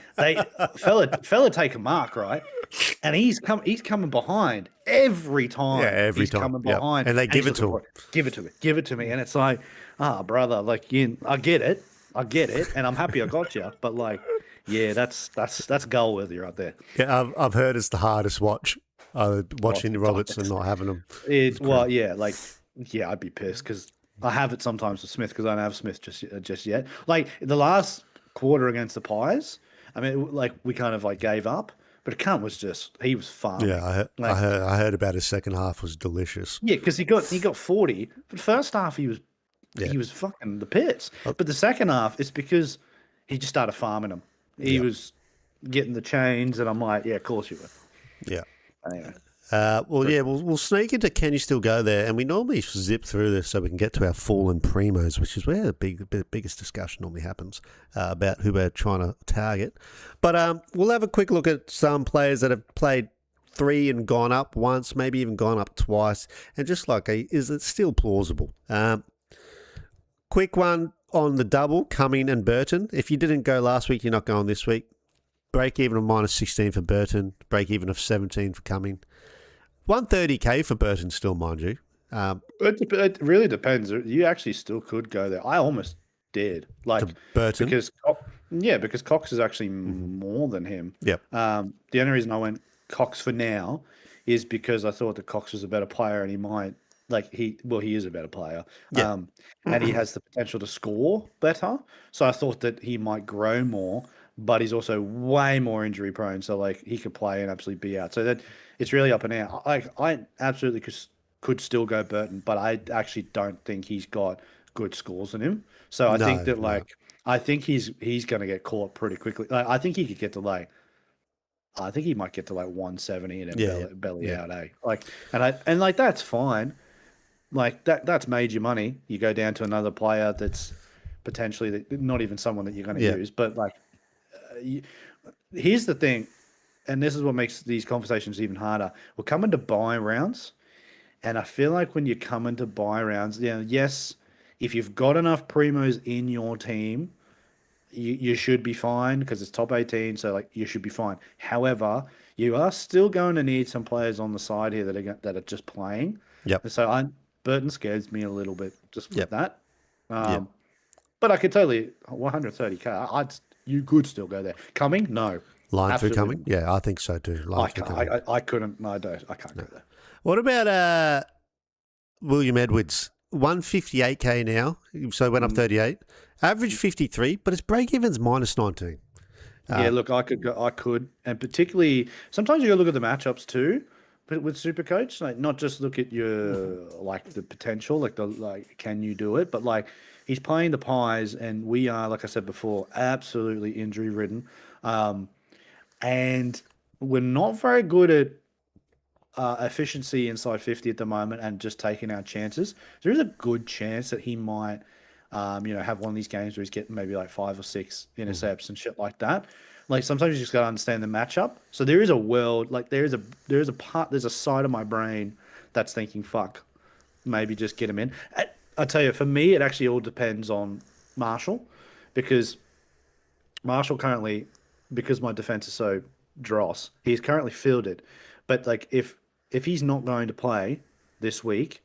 fella take a mark, right? And he's coming behind every time. Yeah, every time. Coming behind. And they give it to him. Give it to me. And it's like, brother, like I get it. And I'm happy I got you. But like, Yeah, that's goal worthy right there. Yeah, I've heard it's the hardest watch. Watching Roberts and not having him. Well, yeah, like yeah, I'd be pissed because I have it sometimes with Smith because I don't have Smith just yet. Like the last quarter against the Pies, I mean, like we kind of like gave up, but Cunt was just he was farming. Yeah, Like, I heard about his second half was delicious. yeah, because he got 40, but first half he was fucking the pits. But the second half, it's because he just started farming them. He was getting the chains, and I'm like, yeah, of course you would. Yeah. Anyway. We'll sneak into Can You Still Go There, and we normally zip through this so we can get to our fallen primos, which is where the biggest discussion normally happens about who we're trying to target. But we'll have a quick look at some players that have played 3 and gone up once, maybe even gone up twice, and just like, is it still plausible? Quick one on the double, Cumming and Burton. If you didn't go last week, you're not going this week. Break even of -16 for Burton, break even of 17 for Cumming. 130k for Burton still, mind you. It really depends. You actually still could go there. I almost did. Like Burton. Because Cox is actually more than him. Yep. The only reason I went Cox for now is because I thought that Cox was a better player and he might he is a better player. Yeah. And he has the potential to score better. So I thought that he might grow more, but he's also way more injury prone. So like he could play and absolutely be out. So that it's really up and down. I absolutely could still go Burton, but I actually don't think he's got good scores in him. So I think that I think he's going to get caught pretty quickly. Like, I think he could get to I think he might get to 170 and then belly out, eh? And that's fine. Like that's major money. You go down to another player that's potentially not even someone that you're going to use, but here's the thing, and this is what makes these conversations even harder. We're coming to buy rounds, and I feel like when you come into buy rounds, yes, if you've got enough primos in your team, you should be fine because it's top 18, so you should be fine. However, you are still going to need some players on the side here that are just playing. Yep. So Burton scares me a little bit just with that. But I could totally 130k. You could still go there. Cumming? No. Line through Cumming? Yeah, I think so too. I couldn't. No, I don't. I can't go there. What about William Edwards? 158k now, so it went up 38. Average 53, but its break even's -19. Yeah, look, I could, and particularly sometimes you got to look at the matchups too. But with Supercoach, not just look at your the potential, can you do it? But he's playing the Pies, and we are, like I said before, absolutely injury ridden, and we're not very good at efficiency inside 50 at the moment, and just taking our chances. There is a good chance that he might, have one of these games where he's getting maybe 5 or 6 intercepts and shit like that. Sometimes you just got to understand the matchup. So there is a world, there's a side of my brain that's thinking, fuck, maybe just get him in. I tell you, for me, it actually all depends on Marshall, because Marshall currently, because my defense is so dross, he's currently fielded. But if he's not going to play this week,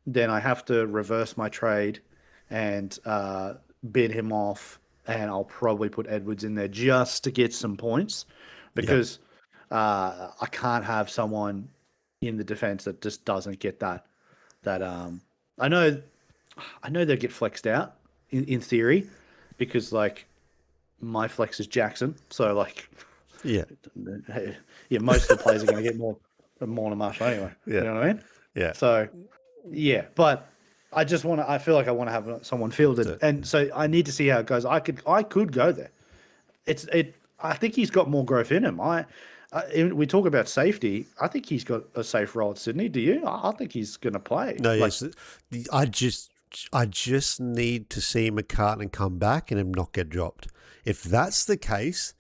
then I have to reverse my trade and bid him off. And I'll probably put Edwards in there just to get some points, because I can't have someone in the defense that just doesn't get that. I know they'll get flexed out in theory, because my flex is Jackson, so most of the players are going to get more than Marshall anyway. Yeah. You know what I mean? Yeah. So but I just want to. I feel like I want to have someone fielded, and so I need to see how it goes. I could go there. I think he's got more growth in him. We talk about safety. I think he's got a safe role at Sydney. Do you? I think he's going to play. No, yes. I just need to see McCartan come back and him not get dropped. If that's the case,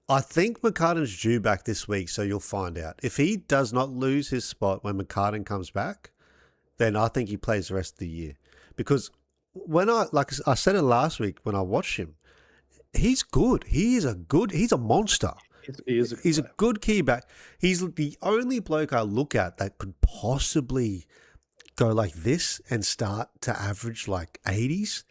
I think McCartan's due back this week, so you'll find out. If he does not lose his spot when McCartan comes back, then I think he plays the rest of the year. Because when I said it last week when I watched him, he's good. He's a monster. He's a good key back. He's the only bloke I look at that could possibly go like this and start to average 80s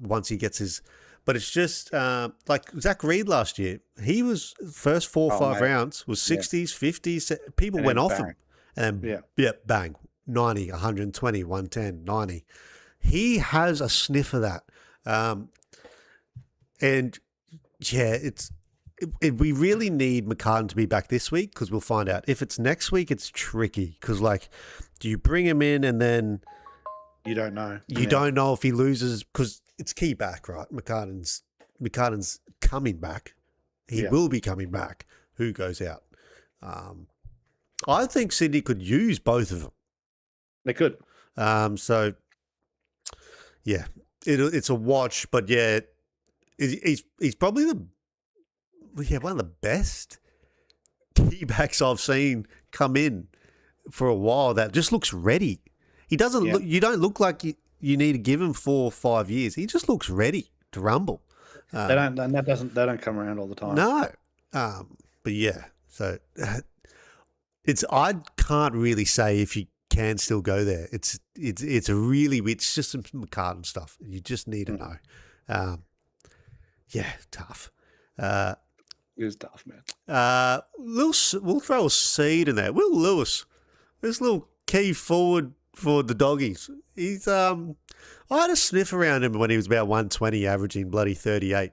once he gets his But it's just like Zach Reed last year. He was first 4 or 5 rounds was 60s, 50s. People went off him. And then, bang, 90, 120, 110, 90. He has a sniff of that. And yeah, we really need McCartan to be back this week because we'll find out. If it's next week, it's tricky because, like, do you bring him in and then you don't know? You don't know if he loses because it's key back, right? McCartan's coming back. He will be coming back. Who goes out? I think Sydney could use both of them. They could. So, yeah, it's a watch, but yeah, he's probably one of the best key backs I've seen come in for a while that just looks ready. He doesn't look, you don't look like you need to give him 4 or 5 years. He just looks ready to rumble. They don't come around all the time. No. But yeah, so I can't really say if you can still go there. It's just some McCartan stuff. You just need to know. Yeah, tough. It is tough, man. We'll throw a seed in there. Will Lewis, this little key forward for the Doggies. He's I had a sniff around him when he was about 120, averaging bloody 38.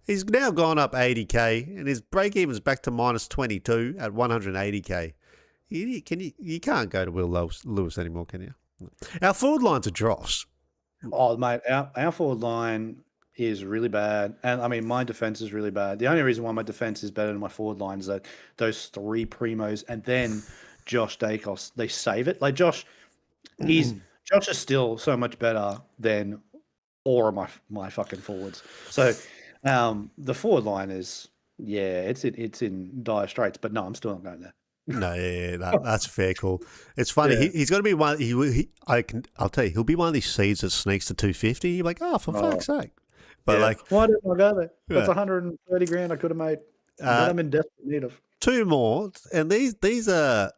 He's now gone up 80k, and his break even's back to minus 22 at 180k. You can't go to Will Lewis anymore, can you? Our forward line's a dross. Oh, mate, our forward line is really bad. And, I mean, my defense is really bad. The only reason why my defense is better than my forward line is that those 3 primos and then Josh Dacos, they save it. Like, Josh is still so much better than all of my fucking forwards. So, the forward line is, it's in dire straits. But, no, I'm still not going there. No, that's a fair call. It's funny. Yeah. He's going to be one. I'll tell you, he'll be one of these seeds that sneaks to 250. You're like, for fuck's sake! But why didn't I go there? That's 130 grand I could have made. That I'm in desperate need of. 2 more, and these are.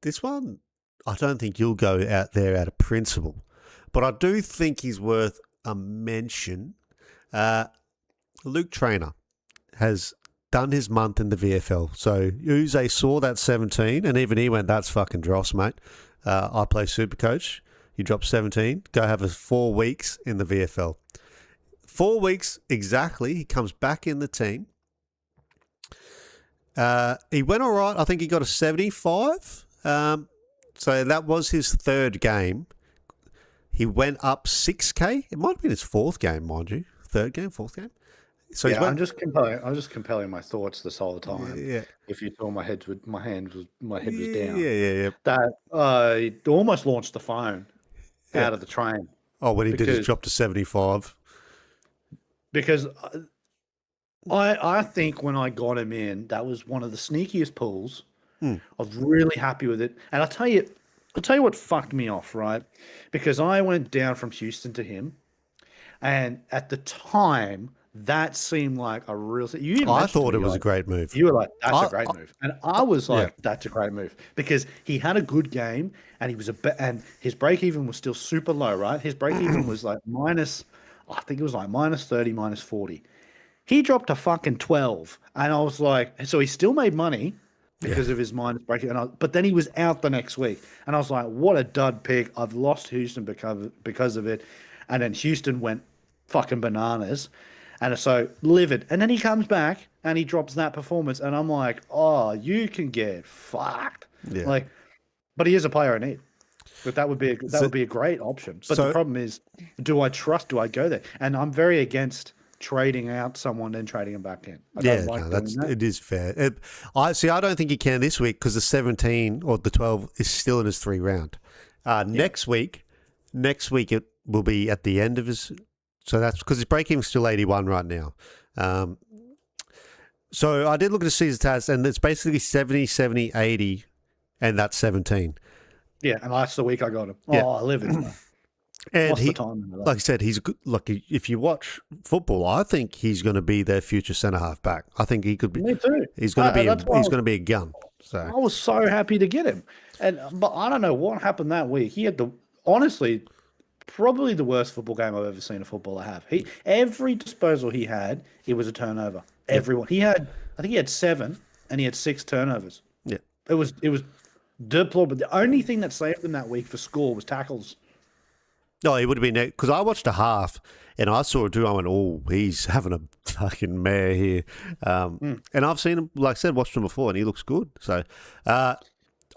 This one. I don't think you'll go out there out of principle, but I do think he's worth a mention. Luke Traynor has done his month in the VFL. So Uze saw that 17, and even he went, that's fucking dross, mate. I play Supercoach. You drop 17, go have 4 weeks in the VFL. 4 weeks exactly. He comes back in the team. He went all right. I think he got a 75. So that was his 3rd game. He went up 6K. It might have been his 4th game, mind you. 3rd game, 4th game. So I'm just compelling my thoughts this whole time. Yeah. If you saw my head was down. Yeah. That he almost launched the phone out of the train. Oh, when he did his drop to 75. Because I think when I got him in, that was one of the sneakiest pulls. I was really happy with it. And I'll tell you what fucked me off, right? Because I went down from Houston to him, and at the time, that seemed like a real. I thought it was a great move. You were like, "That's a great move," and I was like, "That's a great move," because he had a good game and he was and his break even was still super low, right? His break even was like I think it was like minus 30, minus 40. He dropped to fucking 12, and I was like, so he still made money because of his minus break even, but then he was out the next week, and I was like, what a dud pick! I've lost Houston because of it, and then Houston went fucking bananas. And so livid. And then he comes back and he drops that performance. And I'm like, oh, you can get fucked. Yeah. Like, but he is a player I need. But that would be a great option. But the problem is, do I go there? And I'm very against trading out someone and trading him back in. It is fair. I don't think he can this week because the 17 or the 12 is still in his 3 round. Next week it will be at the end of his. So that's because his break even's still 81 right now. So I did look at the season stats, and it's basically 70, 70, 80, and that's 17. Yeah, and that's the week I got him. Yeah. I live it. And like I said, he's good. Look, if you watch football, I think he's going to be their future centre half back. I think he could be. Me too. He's going to be a gun. So I was so happy to get him, but I don't know what happened that week. He had honestly, probably the worst football game I've ever seen a footballer have. Every disposal he had, it was a turnover. Yep. Everyone. I think he had 7, and he had 6 turnovers. Yeah. It was deplorable. The only thing that saved him that week for score was tackles. No, he would have been because I watched a half and I saw it too. I went, "Oh, he's having a fucking mare here." And I've seen him, like I said, watched him before, and he looks good. So I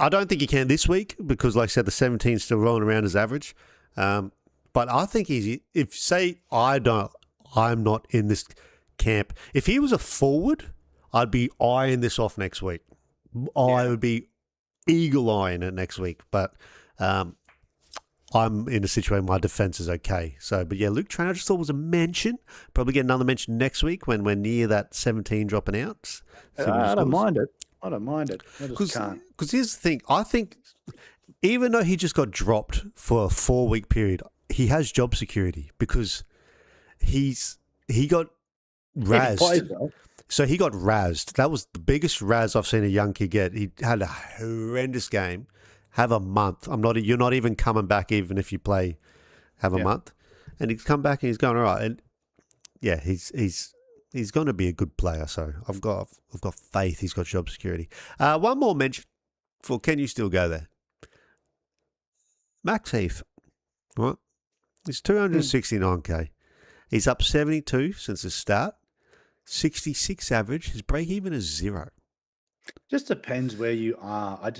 don't think he can this week because, like I said, the 17's still rolling around as average. But I think if say I'm not in this camp. If he was a forward, I'd be eyeing this off next week. I would be eagle-eyeing it next week. But I'm in a situation where my defense is okay. So, but yeah, Luke Train, I just thought was a mention. Probably get another mention next week when we're near that 17 dropping out. I don't mind it. I don't mind it. I just can't. Because here's the thing. I think even though he just got dropped for a 4-week period, he has job security because he got razzed. So he got razzed. That was the biggest razz I've seen a young kid get. He had a horrendous game. Have a month. You're not even coming back even if you play. Have a month, and he's come back and he's going all right. And yeah, he's going to be a good player. So I've got faith. He's got job security. One more mention for can you still go there? Max Heath, right? He's 269k. He's up 72 since the start. 66 average. His break even is 0. Just depends where you are.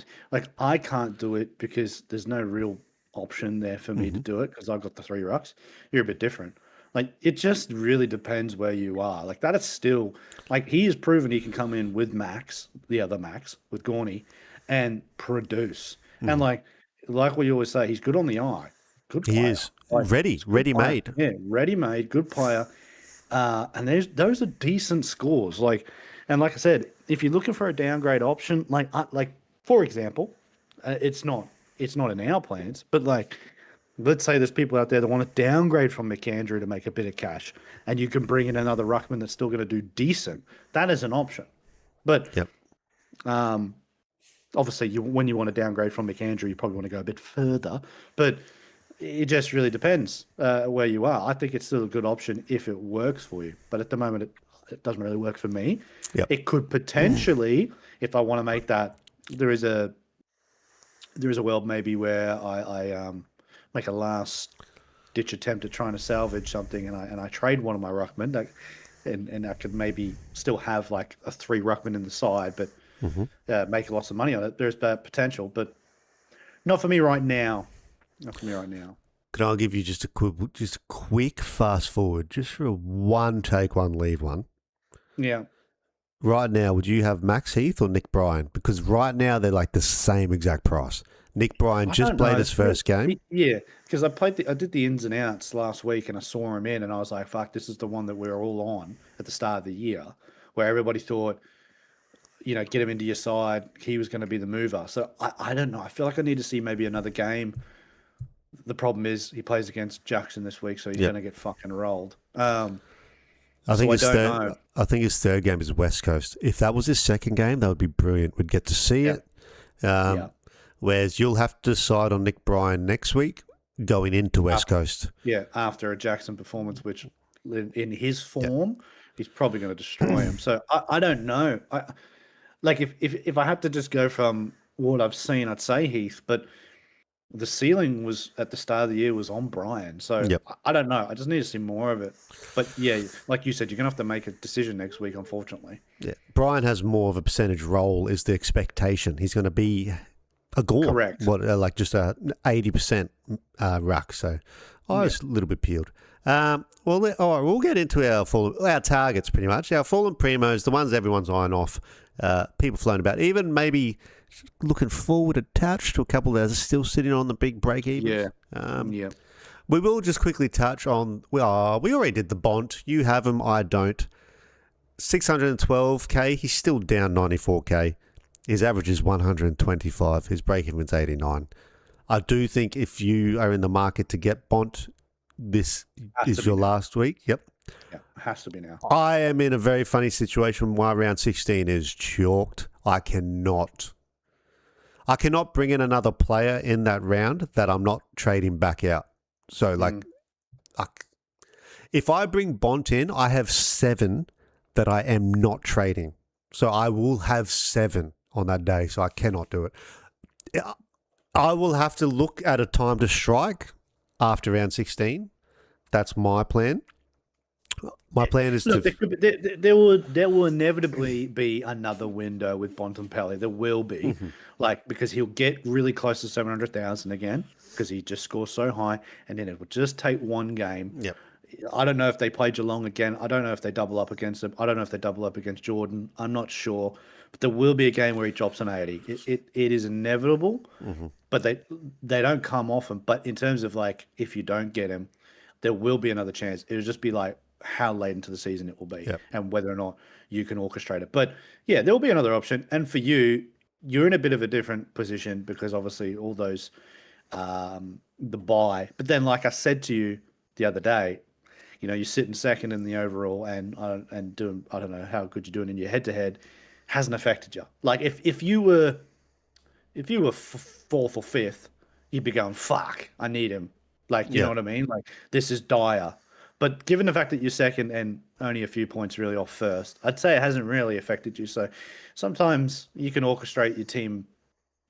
I can't do it because there's no real option there for me to do it because I've got the 3 rucks. You're a bit different. Like it just really depends where you are. Like that is still like he has proven he can come in with Max, the other Max, with Gorney, and produce. And like we always say, he's good on the eye. Good player. He is ready-made. Yeah, ready-made, good player. And those are decent scores. And like I said, if you're looking for a downgrade option, like for example, it's not in our plans, but like let's say there's people out there that want to downgrade from McAndrew to make a bit of cash, and you can bring in another ruckman that's still going to do decent. That is an option. But obviously, when you want to downgrade from McAndrew, you probably want to go a bit further. But it just really depends where you are. I think it's still a good option if it works for you. But at the moment, it doesn't really work for me. Yep. It could potentially, if I want to make that, there is a world maybe where I make a last ditch attempt at trying to salvage something, and I trade one of my ruckmen, and I could maybe still have like a 3 ruckman in the side, but make lots of money on it. There's that potential, but not for me right now. Can I give you just a quick fast forward, just for a one take, one leave one? Yeah. Right now, would you have Max Heath or Nick Bryan? Because right now they're like the same exact price. Nick Bryan just played his first game. Yeah, because I did the ins and outs last week, and I saw him in, and I was like, "Fuck, this is the one that we were all on at the start of the year, where everybody thought, get him into your side. He was going to be the mover." So I don't know. I feel like I need to see maybe another game. The problem is he plays against Jackson this week, so he's going to get fucking rolled. I think his third game is West Coast. If that was his second game, that would be brilliant. We'd get to see it. Whereas you'll have to decide on Nick Bryan next week going into West Coast. Yeah, after a Jackson performance, which in his form, he's probably going to destroy him. So I don't know. If I had to just go from what I've seen, I'd say Heath, but the ceiling was at the start of the year was on Bryan. So I don't know. I just need to see more of it. But yeah, like you said, you're going to have to make a decision next week, unfortunately. Yeah. Bryan has more of a percentage role is the expectation. He's going to be a gore. Correct. Like just a 80% ruck. So I was a little bit peeled. All right, we'll get into our targets pretty much. Our fallen primos, the ones everyone's eyeing off, people floating about, even maybe looking forward attached to a couple that are still sitting on the big break even. Yeah. We will just quickly touch on, we already did the Bont. You have him, I don't. 612k, he's still down 94k. His average is 125. His break even is 89. I do think if you are in the market to get Bont, this is your last week. Yep. Yeah, has to be now. I am in a very funny situation. My round 16 is chalked. I cannot bring in another player in that round that I'm not trading back out. So, like, if I bring Bont in, I have 7 that I am not trading. So I will have 7 on that day. So I cannot do it. I will have to look at a time to strike after round 16. That's my plan. My plan is Look, there will inevitably be another window with Bontempelli. There will be, because he'll get really close to 700,000 again because he just scores so high, and then it will just take one game. Yep. I don't know if they play Geelong again. I don't know if they double up against them. I don't know if they double up against Jordan. I'm not sure, but there will be a game where he drops an 80. It is inevitable, but they don't come often. But in terms of if you don't get him, there will be another chance. It'll just be how late into the season it will be and whether or not you can orchestrate it. But yeah, there will be another option. And for you, you're in a bit of a different position because obviously all those, the buy. But then, like I said to you the other day, you're sitting second in the overall and doing, I don't know how good you're doing in your head-to-head, hasn't affected you. Like if you were fourth or fifth, you'd be going, fuck, I need him. You know what I mean? This is dire. But given the fact that you're second and only a few points really off first, I'd say it hasn't really affected you. So sometimes you can orchestrate your team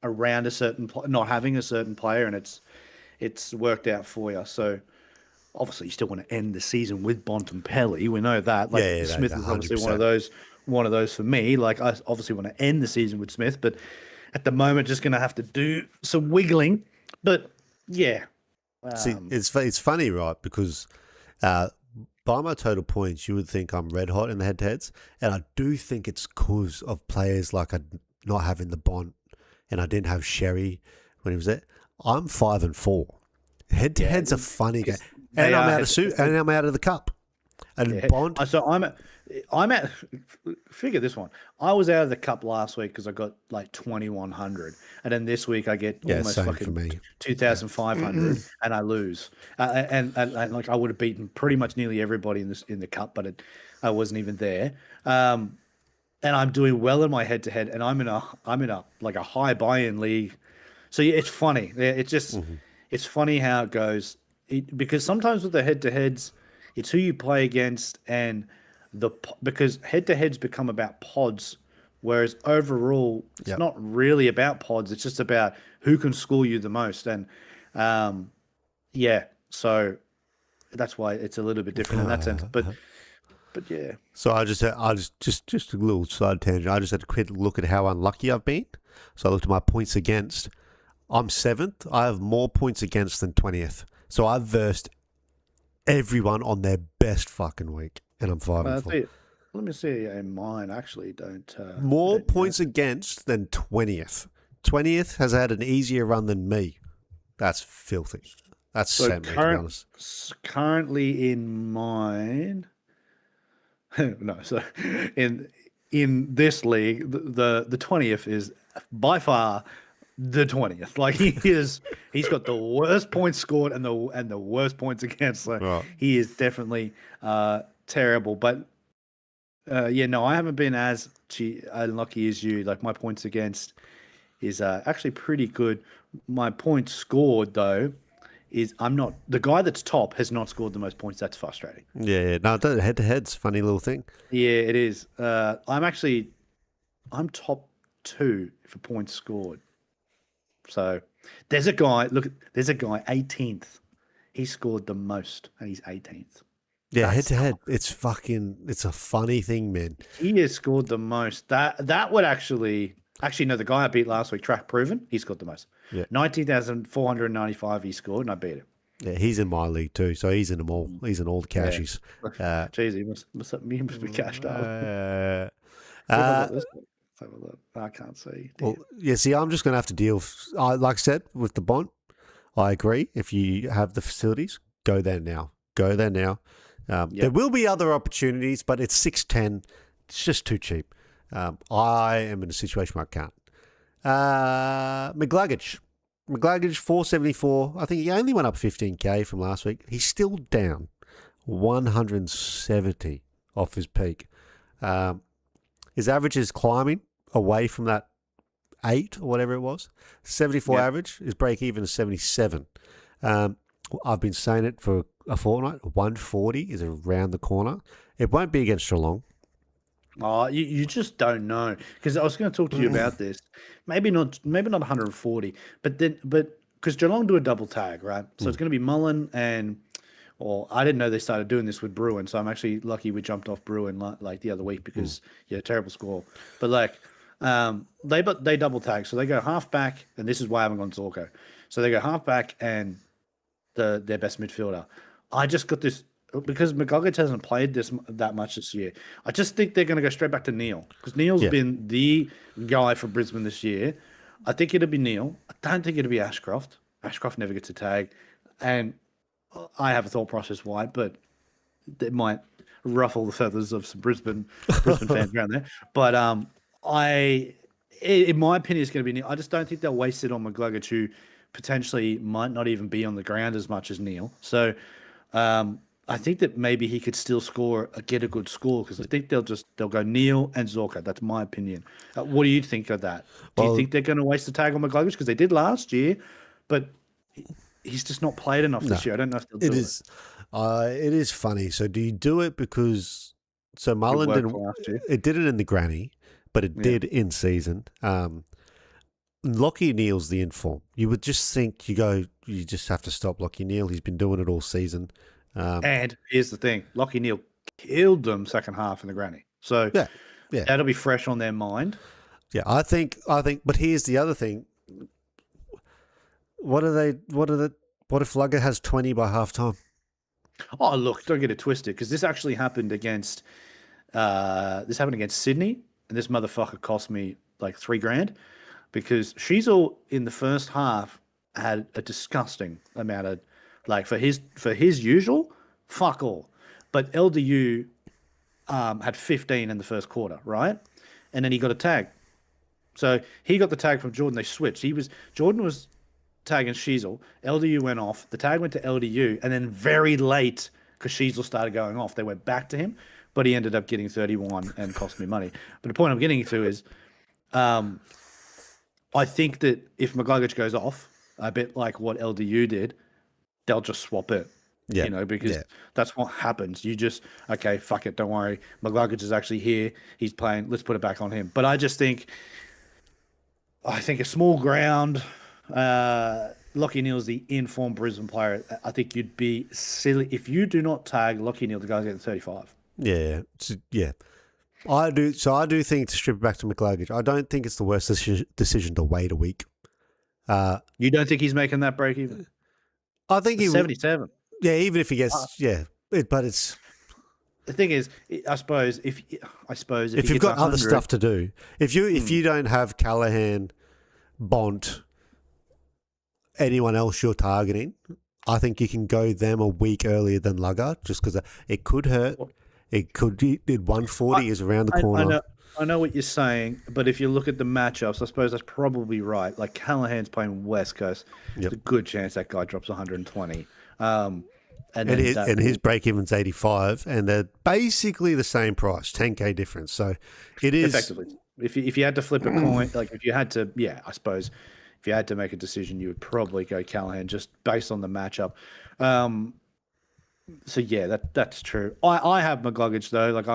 around a certain not having a certain player, and it's worked out for you. So obviously you still want to end the season with Bontempelli. We know that. Smith is obviously 100%. one of those for me. I obviously want to end the season with Smith, but at the moment just going to have to do some wiggling. But yeah. See, it's funny, right? Because by my total points, you would think I'm red hot in the head-to-heads, and I do think it's because of players like not having the Bont, and I didn't have Sherry when he was there. I'm 5-4. Head-to-heads are funny game, and I'm out of the cup. And Bont. So I'm at. Figure this one. I was out of the cup last week because I got 2,100, and then this week I get almost fucking 2,500, and I lose. And I would have beaten pretty much nearly everybody in the cup, but I wasn't even there. And I'm doing well in my head-to-head, and I'm in a a high buy-in league. So yeah, it's funny. It's just it's funny how it goes because sometimes with the head-to-heads, it's who you play against and because head-to-heads become about pods, whereas overall it's not really about pods. It's just about who can score you the most, and so that's why it's a little bit different in that sense. But yeah. So I just a little side tangent. I just had a quick look at how unlucky I've been. So I looked at my points against. I'm 7th. I have more points against than 20th. So I've versed everyone on their best fucking week, and I'm 5-4. Let me see. In mine, actually, don't more points against than 20th. 20th has had an easier run than me. That's filthy. That's sad, to be honest. Currently in mine, no. So in this league, the 20th is by far the 20th. He's got the worst points scored and the worst points against. So he is definitely terrible. But I haven't been as unlucky as you. My points against is actually pretty good. My points scored though is I'm not the guy that's top has not scored the most points. That's frustrating. Yeah. No, head-to-head's a funny little thing. Yeah, it is. I'm top 2 for points scored. So there's a guy 18th. He scored the most and he's 18th. Yeah, head-to-head. It's a funny thing, man. He has scored the most. That would actually no, the guy I beat last week, Track Proven, he scored the most. Yeah. 19,495 he scored and I beat him. Yeah, he's in my league too, so he's in them all. He's in all the cashies. Yeah. Jeez, he must be cashed out. I can't see. Well, see, I'm just going to have to deal, like I said, with the Bont. I agree. If you have the facilities, go there now. There will be other opportunities, but it's 610. It's just too cheap. I am in a situation where I can't. McGluggage, 474. I think he only went up 15K from last week. He's still down 170 off his peak. His average is climbing away from that 8 or whatever it was. 74 average. His break even is 77. I've been saying it for a fortnight. 140 is around the corner. It won't be against Geelong. Oh, you just don't know, because I was going to talk to you about this. Maybe not 140, but because Geelong do a double tag, right? So it's going to be Mullen or I didn't know they started doing this with Bruin, so I'm actually lucky we jumped off Bruin like the other week because terrible score. But they double tag, so they go half back, and this is why I haven't gone Zorko. So they go half back and their best midfielder. I just got this. Because McGuggage hasn't played that much this year, I just think they're going to go straight back to Neil, because Neil's been the guy for Brisbane this year. I think it'll be Neil. I don't think it'll be Ashcroft. Ashcroft never gets a tag, and I have a thought process why, but it might ruffle the feathers of some Brisbane fans around there. But in my opinion, it's going to be Neil. I just don't think they'll waste it on McGuggage, who potentially might not even be on the ground as much as Neil. So. I think that maybe he could still get a good score, because I think they'll go Neil and Zorka. That's my opinion. What do you think of that? Do you think they're going to waste the tag on McGuggage? Because they did last year, but he's just not played enough this year. I don't know if they'll do it. It is funny. So do you do it because Mullen did it in the granny, but it did in season. Lachie Neale's the inform. You would just think you just have to stop Lachie Neale. He's been doing it all season. And here's the thing: Lachie Neale killed them second half in the granny, so that'll be fresh on their mind. Yeah, I think. But here's the other thing: what if Lugger has 20 by half time? Oh, look! Don't get it twisted, because this actually happened against Sydney, and this motherfucker cost me like $3,000, because Sheasel in the first half had a disgusting amount of. Like for his usual, fuck all. But LDU had 15 in the first quarter, right? And then he got a tag. So he got the tag from Jordan. They switched. Jordan was tagging Sheasel. LDU went off. The tag went to LDU, and then very late, because Sheasel started going off, they went back to him. But he ended up getting 31 and cost me money. But the point I'm getting to is, I think that if McGuggage goes off, a bit like what LDU did, they'll just swap it, because that's what happens. You just, okay, fuck it, don't worry. McGuggage is actually here. He's playing. Let's put it back on him. But I think a small ground, Lachie Neale's the informed Brisbane player. I think you'd be silly if you do not tag Lachie Neale, the guy's getting 35. Yeah. I do. So I do think to strip it back to McGuggage, I don't think it's the worst decision to wait a week. You don't think he's making that break even? I think he 77. Yeah, even if he gets but it's the thing is, I suppose if you've got other stuff to do, if you don't have Callahan, Bont, anyone else you're targeting, I think you can go them a week earlier than Lugger, just because it could hurt. It could. 140 is around the corner. I know what you're saying, but if you look at the matchups, I suppose that's probably right. Like Callahan's playing West Coast. There's a good chance that guy drops 120. And his break-even's 85, and they're basically the same price, 10K difference. So it is effectively. If you had to flip a coin, like if you had to, I suppose if you had to make a decision, you would probably go Callahan just based on the matchup. So that's true. I have McGuggage though. Like I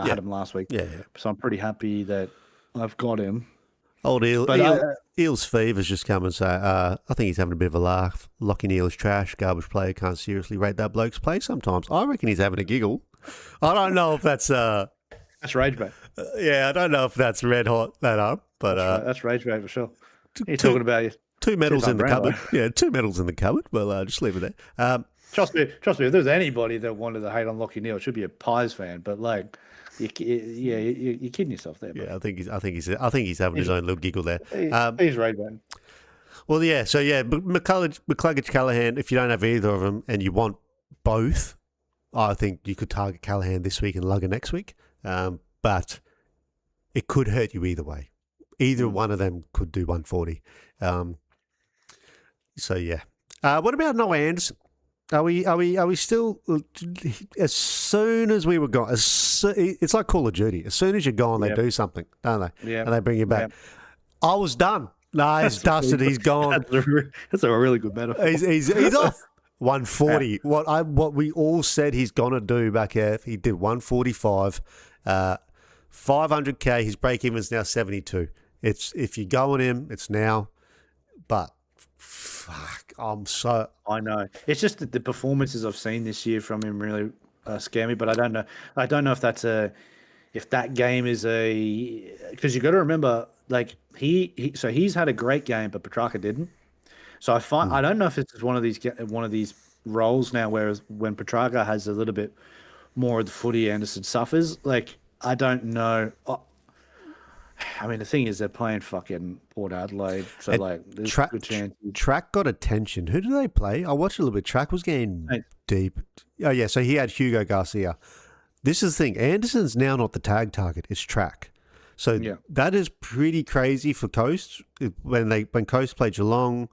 had him last week. So I'm pretty happy that I've got him. Old Eel's Fever's just come and say, I think he's having a bit of a laugh. Lachie Neale is trash. Garbage player. Can't seriously rate that bloke's play sometimes. I reckon he's having a giggle. I don't know if that's... that's rage bait. I don't know if that's red hot that up, but... that's rage bait for sure. You're talking about you. 2 medals in the cupboard. Yeah, 2 medals in the cupboard. Well, just leave it there. Trust me, if there's anybody that wanted to hate on Lachie Neale, it should be a Pies fan, but like... you're kidding yourself there. Bro. Yeah, I think he's having his own little giggle there. He's right, man. Well, so McCluggage, Callahan. If you don't have either of them and you want both, I think you could target Callahan this week and Lugger next week. But it could hurt you either way. Either one of them could do 140. What about Noah Anderson? Are we still, as soon as we were gone, it's like Call of Duty. As soon as you're gone, they do something, don't they? Yeah. And they bring you back. I was done. Nah, he's dusted. He's gone. That's a really good metaphor. He's off. 140. What we all said he's gonna do back here. He did 145. 500k. His break even is now 72. It's if you go on him, it's now. But fuck, I know. It's just that the performances I've seen this year from him really scare me. But I don't know. I don't know if that's if that game is because you got to remember, like so he's had a great game, but Petrarca didn't. So I don't know if it's one of these roles now, whereas when Petrarca has a little bit more of the footy, Anderson suffers. Like I don't know. I mean, the thing is, they're playing fucking Port Adelaide, so there's a good chance. Track got attention. Who do they play? I watched a little bit. Track was getting deep. Oh yeah, so he had Hugo Garcia. This is the thing. Anderson's now not the tag target. It's Track. So that is pretty crazy for Coast. When Coast play Geelong,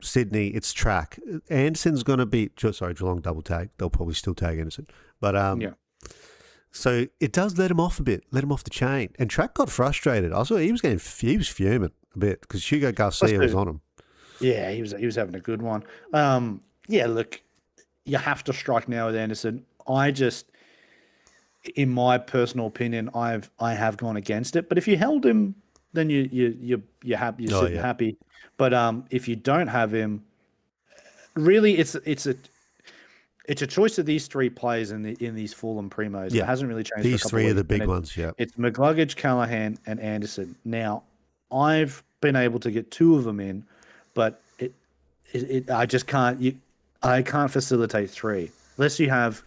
Sydney, it's Track. Anderson's going to beat. Sorry, Geelong double tag. They'll probably still tag Anderson, but So it does let him off a bit, let him off the chain. And Track got frustrated. I saw he was fuming a bit because Hugo Garcia was on him. Yeah, he was having a good one. Look, you have to strike now with Anderson. In my personal opinion, I have gone against it. But if you held him, then you're happy. You're sitting happy. But if you don't have him, really, it's a choice of these three players in these Fulham primos. It hasn't really changed. These three are the big ones. Yeah, it's McCluggage, Callaghan, and Anderson. Now, I've been able to get two of them in, but I just can't. I can't facilitate three unless you have,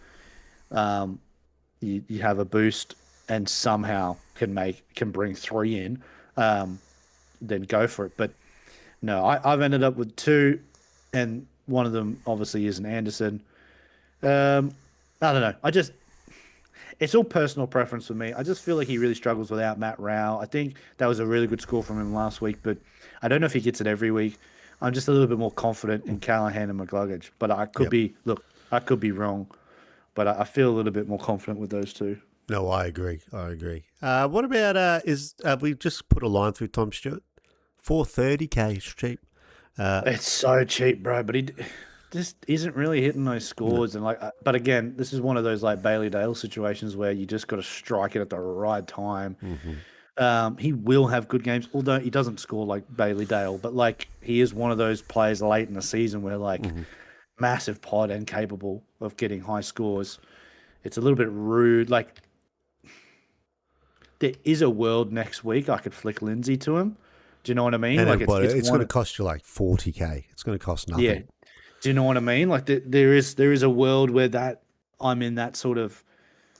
you have a boost and somehow can bring three in, then go for it. But no, I've ended up with two, and one of them obviously isn't Anderson. I don't know. It's all personal preference for me. I just feel like he really struggles without Matt Rao. I think that was a really good score from him last week, but I don't know if he gets it every week. I'm just a little bit more confident in Callaghan and McCluggage, but I could be wrong, but I feel a little bit more confident with those two. No, I agree. What about we just put a line through Tom Stewart? 430k is cheap. It's so cheap, bro, but he just isn't really hitting those scores. No. And but again, this is one of those like Bailey Dale situations where you just got to strike it at the right time. Mm-hmm. He will have good games, although he doesn't score like Bailey Dale, but he is one of those players late in the season where massive pod and capable of getting high scores. It's a little bit rude. There is a world next week I could flick Lindsay to him. Do you know what I mean? And it's going to cost you 40k. It's going to cost nothing. Yeah. Do you know what I mean? There is a world where I'm in that sort of,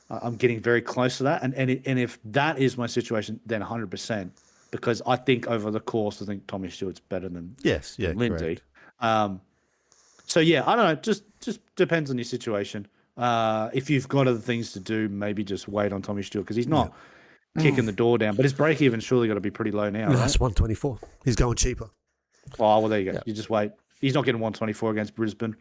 I'm getting very close to that, and if that is my situation, then 100%, because I think over the course, I think Tommy Stewart's better than Lindsay. So yeah, I don't know. Just depends on your situation. If you've got other things to do, maybe just wait on Tommy Stewart because he's not kicking the door down, but his break even surely got to be pretty low now. No, that's 124. He's going cheaper. Oh well, there you go. Yeah. You just wait. He's not getting 124 against Brisbane.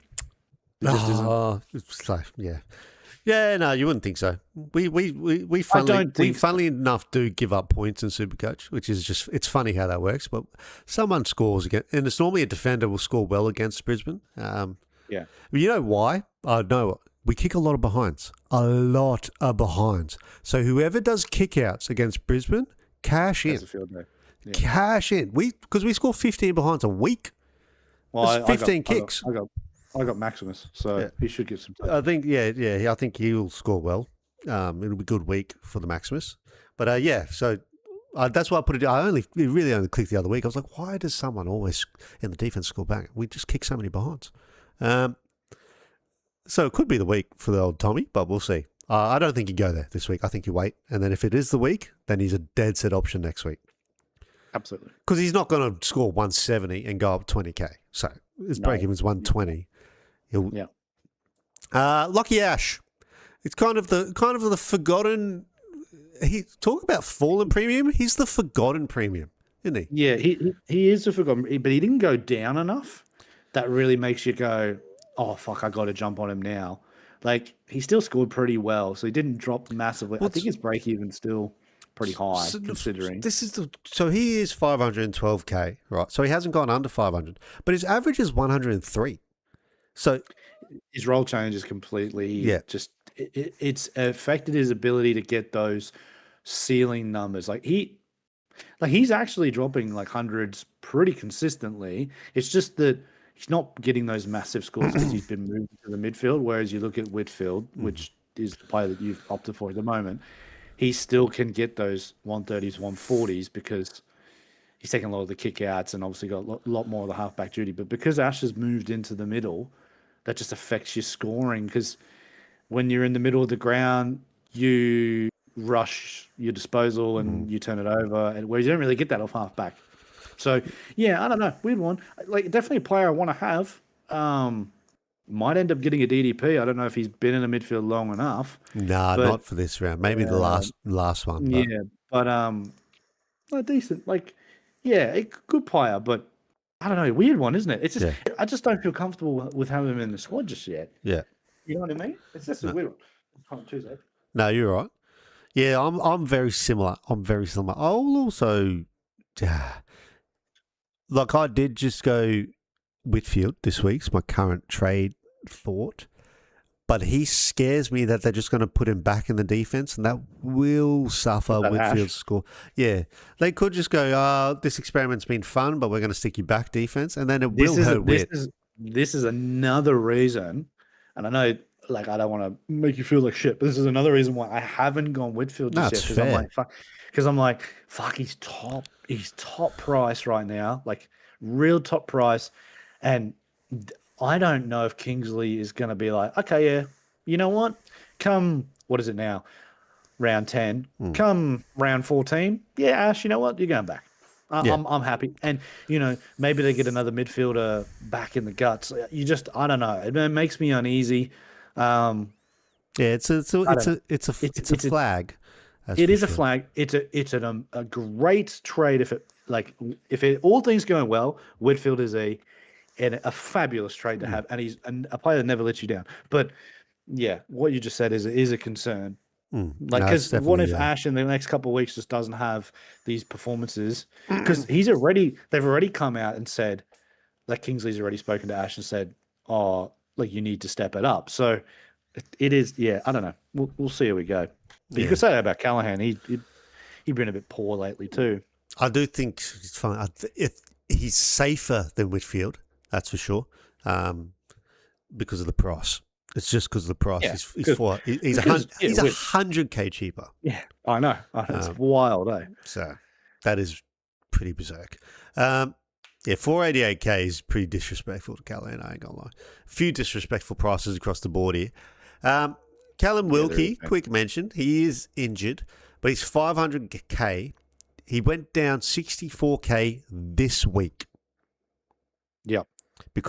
Yeah, no, you wouldn't think so. We funnily enough do give up points in Supercoach, which is just, it's funny how that works. But someone scores again, and it's normally a defender will score well against Brisbane. But you know why? No, we kick a lot of behinds. So whoever does kickouts against Brisbane, cash in. Yeah. Cash in. Because we score 15 behinds a week. Well, 15 kicks. I got Maximus, so he should get some time. I think, I think he'll score well. It'll be a good week for the Maximus. But so that's why I put it. Really only clicked the other week. I was like, why does someone always in the defense score back? We just kick so many behinds. So it could be the week for the old Tommy, but we'll see. I don't think you go there this week. I think you wait, and then if it is the week, then he's a dead set option next week. Absolutely, because he's not going to score 170 and go up 20k. So his break even is 120. Lockie Ash. It's kind of the forgotten. He talk about fallen premium. He's the forgotten premium, isn't he? Yeah, he is the forgotten, but he didn't go down enough. That really makes you go, oh fuck, I got to jump on him now. He still scored pretty well, so he didn't drop massively. I think his break even still. pretty high considering. So he is 512k, right? So he hasn't gone under 500, but his average is 103. So His role change is completely just it's affected his ability to get those ceiling numbers. He's actually dropping like hundreds pretty consistently. It's just that he's not getting those massive scores because he's been moved to the midfield. Whereas you look at Whitfield, which is the player that you've opted for at the moment, he still can get those 130s, 140s because he's taken a lot of the kick-outs and obviously got a lot more of the halfback duty. But because Ash has moved into the middle, that just affects your scoring because when you're in the middle of the ground, you rush your disposal and you turn it over, and whereas you don't really get that off halfback. So yeah, I don't know, weird one. Like definitely a player I want to have. Might end up getting a DDP. I don't know if he's been in the midfield long enough. Nah, not for this round. Maybe the last one. But. Yeah, but decent. Like, yeah, a good player, but I don't know, weird one, isn't it? It's just I just don't feel comfortable with having him in the squad just yet. Yeah, you know what I mean? It's just a weird one. Tuesday. No, you're right. Yeah, I'm very similar. I'll also, like I did just go Whitfield this week. It's my current trade thought. But he scares me that they're just going to put him back in the defense, and that will suffer Whitfield's score. Yeah, they could just go, this experiment's been fun, but we're going to stick you back defense, and then it will hurt Whit. This is another reason, and I know, like, I don't want to make you feel like shit, but this is another reason why I haven't gone Whitfield just yet. Because I'm like, fuck, he's top price right now, like real top price, and I don't know if Kingsley is going to be like, okay, yeah, you know what? Come, what is it now? Round 10. Come round 14. Yeah, Ash, you know what? You're going back. I'm happy. And, you know, maybe they get another midfielder back in the guts. I don't know. It makes me uneasy. Yeah, it's a flag. It is a flag. It's a great trade if all things going well. Whitfield is a fabulous trade to have, and he's a player that never lets you down. But yeah, what you just said is a concern. Like, because what if Ash in the next couple of weeks just doesn't have these performances? Because they've already come out and said, like, Kingsley's already spoken to Ash and said, oh, like, you need to step it up. So it is, yeah, I don't know. We'll see how we go. But you could say that about Callahan. He's been a bit poor lately too. I do think it's fine. He's safer than Whitfield. That's for sure, because of the price. It's just because of the price. Yeah, he's 100k cheaper. Yeah, I know. It's wild, eh? So that is pretty berserk. 488k is pretty disrespectful to Callahan. I ain't gonna lie. A few disrespectful prices across the board here. Callum Wilkie, quick mention. He is injured, but he's 500k. He went down 64k this week. Yep.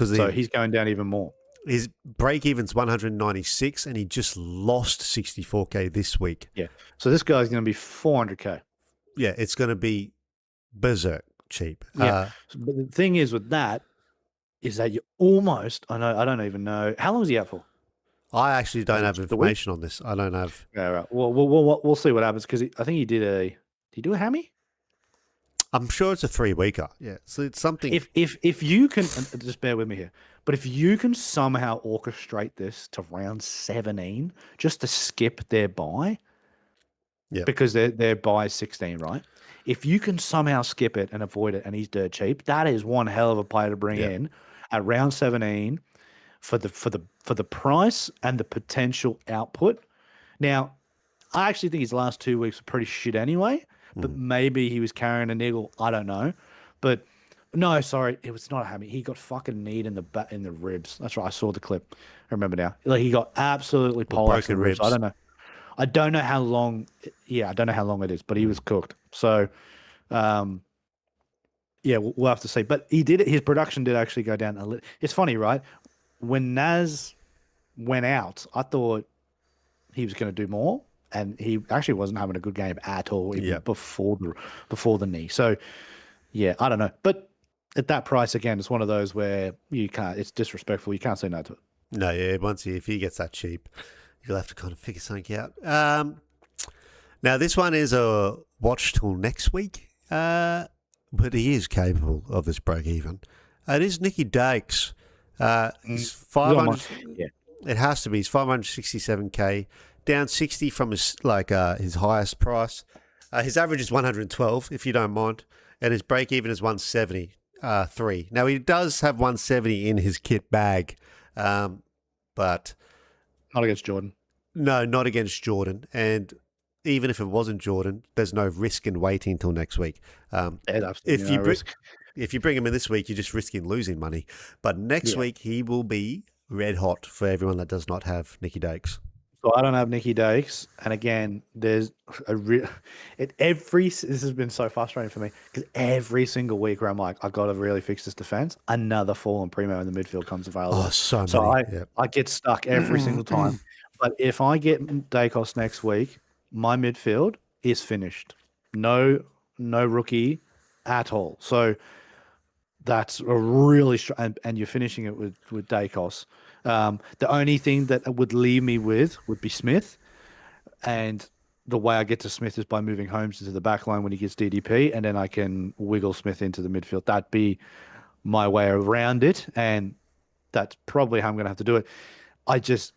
So he's going down even more. His break even's 196, and he just lost 64k this week. Yeah. So this guy's going to be 400k. Yeah, it's going to be berserk cheap. Yeah. But the thing is with that is that you almost, I don't even know. How long was he out for? I actually don't have information on this. I don't have. Yeah, right. Well, we'll see what happens because I think he did did he do a hammy? I'm sure it's a 3-weeker. Yeah, so it's something. If you can, just bear with me here, but if you can somehow orchestrate this to round 17, just to skip their bye, because their bye is 16, right? If you can somehow skip it and avoid it, and he's dirt cheap, that is one hell of a player to bring in at round 17 for the price and the potential output. Now, I actually think his last 2 weeks were pretty shit anyway. But maybe he was carrying a niggle. I don't know. But no, sorry, it was not a hammy. He got fucking kneed in the ribs. That's right. I saw the clip. I remember now. Like, he got absolutely poleaxed in the ribs. I don't know. I don't know how long. Yeah, I don't know how long it is, but he was cooked. So, yeah, we'll have to see. But he did it. His production did actually go down a little. It's funny, right? When Naz went out, I thought he was going to do more. And he actually wasn't having a good game at all before the knee. So, yeah, I don't know. But at that price, again, it's one of those where you can't. It's disrespectful. You can't say no to it. No, yeah. If he gets that cheap, you'll have to kind of figure something out. Now, this one is a watch till next week, but he is capable of this break even. It is Nicky Dakes. He's He's on 500. yeah. It has to be. He's 567k, down 60 from his highest price. His average is 112, if you don't mind, and his break even is 173. Now he does have 170 in his kit bag, but Not against Jordan. no, not against Jordan. And even if it wasn't Jordan, there's no risk in waiting until next week. If you risk. if you bring him in this week, you're just risking losing money. But next week he will be red hot for everyone that does not have Nicky Dakes. So I don't have Nicky Dakes, and again, there's this has been so frustrating for me because every single week where I'm like, I've got to really fix this defense, another fallen primo in the midfield comes available. Oh, so many. I get stuck every single time. But if I get Dacos next week, my midfield is finished. No rookie at all. So that's a really and you're finishing it with Dacos. The only thing that would leave me with would be Smith, and the way I get to Smith is by moving Holmes into the back line when he gets DDP, and then I can wiggle Smith into the midfield. That'd be my way around it, and that's probably how I'm going to have to do it.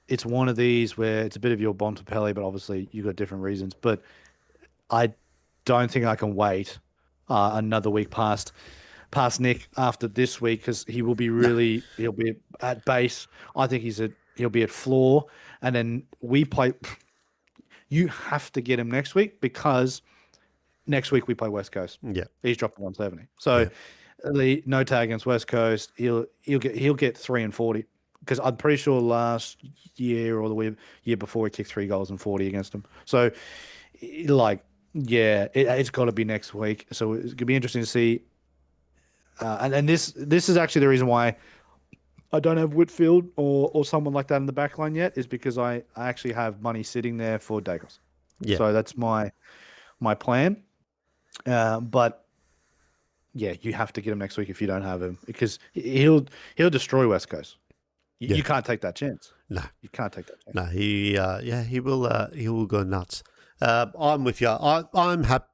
It's one of these where it's a bit of your Bontempelli, but obviously you've got different reasons. But I don't think I can wait another week past Nick after this week because he will be he'll be at base. I think he'll be at floor, and then we play. You have to get him next week because next week we play West Coast. Yeah, he's dropping 170. So the no tag against West Coast, he'll get 3 and 40 because I'm pretty sure last year or the year before he kicked 3 goals and 40 against him. So it's got to be next week. So it's gonna be interesting to see. And this is actually the reason why I don't have Whitfield or someone like that in the back line yet is because I actually have money sitting there for Dacos. Yeah. So that's my plan. But yeah, you have to get him next week if you don't have him because he'll destroy West Coast. You can't take that chance. No, you can't take that chance. No, he will go nuts. I'm with you. I'm happy.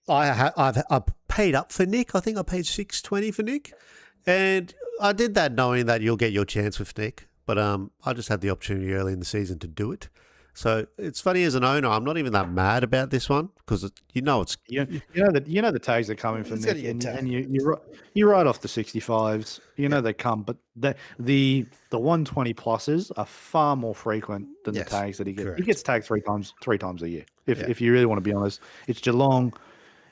I've paid up for Nick. I think I paid $620 for Nick, and I did that knowing that you'll get your chance with Nick. But I just had the opportunity early in the season to do it. So it's funny as an owner, I'm not even that mad about this one because it's you know the tags are coming for Nick, and you write off the 65s. They come, but the 120 pluses are far more frequent than the tags that he gets. Correct. He gets tagged three times a year. If you really want to be honest, it's Geelong,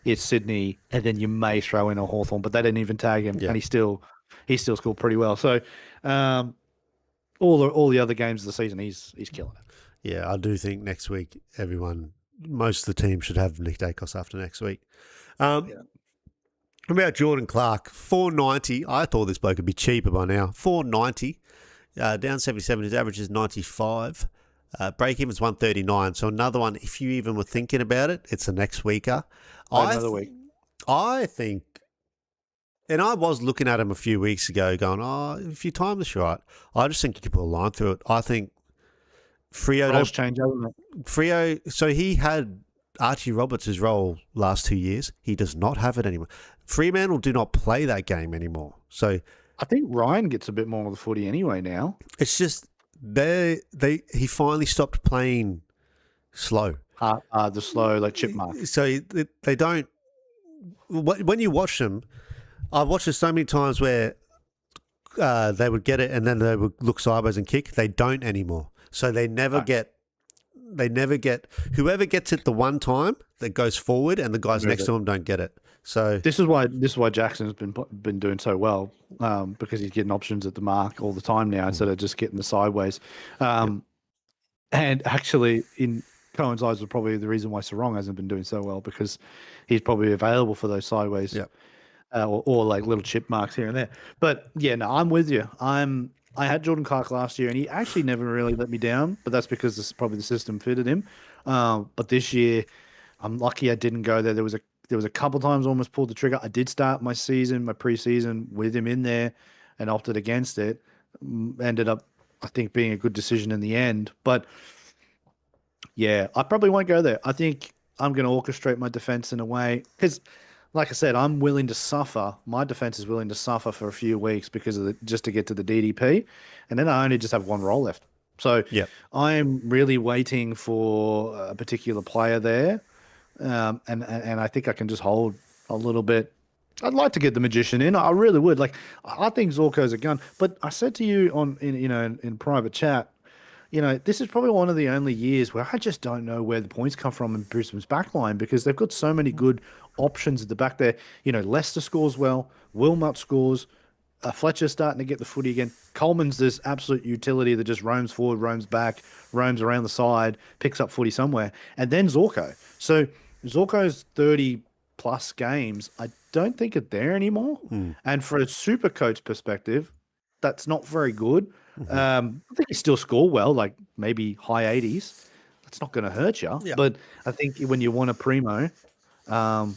it's Sydney, and then you may throw in a Hawthorn, but they didn't even tag him, and he still scored pretty well. So all the other games of the season, he's killing it. Yeah, I do think next week most of the team should have Nick Dacos after next week. About Jordan Clark, $4.90. I thought this bloke would be cheaper by now. $4.90, down 77. His average is 95. Break even's 139. So another one. If you even were thinking about it, it's the next weeker. Another week. I think, and I was looking at him a few weeks ago, going, if you time this right, I just think you could put a line through it. I think Freo roles change, haven't it? Freo. So he had Archie Roberts' role last 2 years. He does not have it anymore. Fremantle do not play that game anymore. So I think Ryan gets a bit more of the footy anyway now. It's just he finally stopped playing slow. The slow like chipmunk. So they don't. When you watch them, I've watched it so many times where they would get it and then they would look sideways and kick. They don't anymore. So they never get. Whoever gets it the one time that goes forward, and the guys next to him don't get it. So this is why Jackson's been doing so well because he's getting options at the mark all the time now instead of just getting the sideways. And actually, in Cohen's eyes, was probably the reason why Sarong hasn't been doing so well because he's probably available for those sideways, or like little chip marks here and there. But yeah, no, I'm with you. I had Jordan Clark last year, and he actually never really let me down. But that's because probably the system fitted him. But this year, I'm lucky I didn't go there. There was a couple times I almost pulled the trigger. I did start my preseason with him in there, and opted against it. Ended up, I think, being a good decision in the end. But yeah, I probably won't go there. I think I'm going to orchestrate my defense in a way because, like I said, I'm willing to suffer. My defense is willing to suffer for a few weeks because of just to get to the DDP, and then I only just have one roll left. So Yep. I'm really waiting for a particular player there, and I think I can just hold a little bit. I'd like to get the magician in. I really would. Like I think Zorko's a gun. But I said to you in private chat, this is probably one of the only years where I just don't know where the points come from in Brisbane's backline because they've got so many good options at the back there. Leicester scores well, Wilmot scores, Fletcher's starting to get the footy again. Coleman's this absolute utility that just roams forward, roams back, roams around the side, picks up footy somewhere. And then Zorko. So Zorko's 30 plus games, I don't think are there anymore. And for a super coach perspective, that's not very good. I think he still score well, like maybe high 80s. That's not going to hurt you. Yeah. But I think when you want a primo, I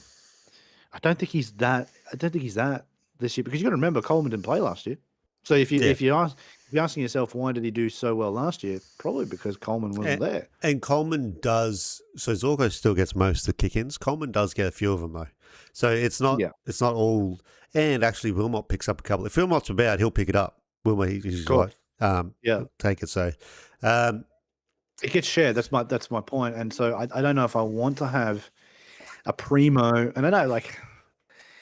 don't think he's that. I don't think he's that this year because you got to remember Coleman didn't play last year. So if you're asking yourself why did he do so well last year, probably because Coleman wasn't there. And Coleman does. So Zorko still gets most of the kick-ins. Coleman does get a few of them though. So it's not all. And actually, Wilmot picks up a couple. If Wilmot's about, he'll pick it up. Wilmot, he's like, take it. So it gets shared. That's my point. And so I don't know if I want to have a primo. And I know like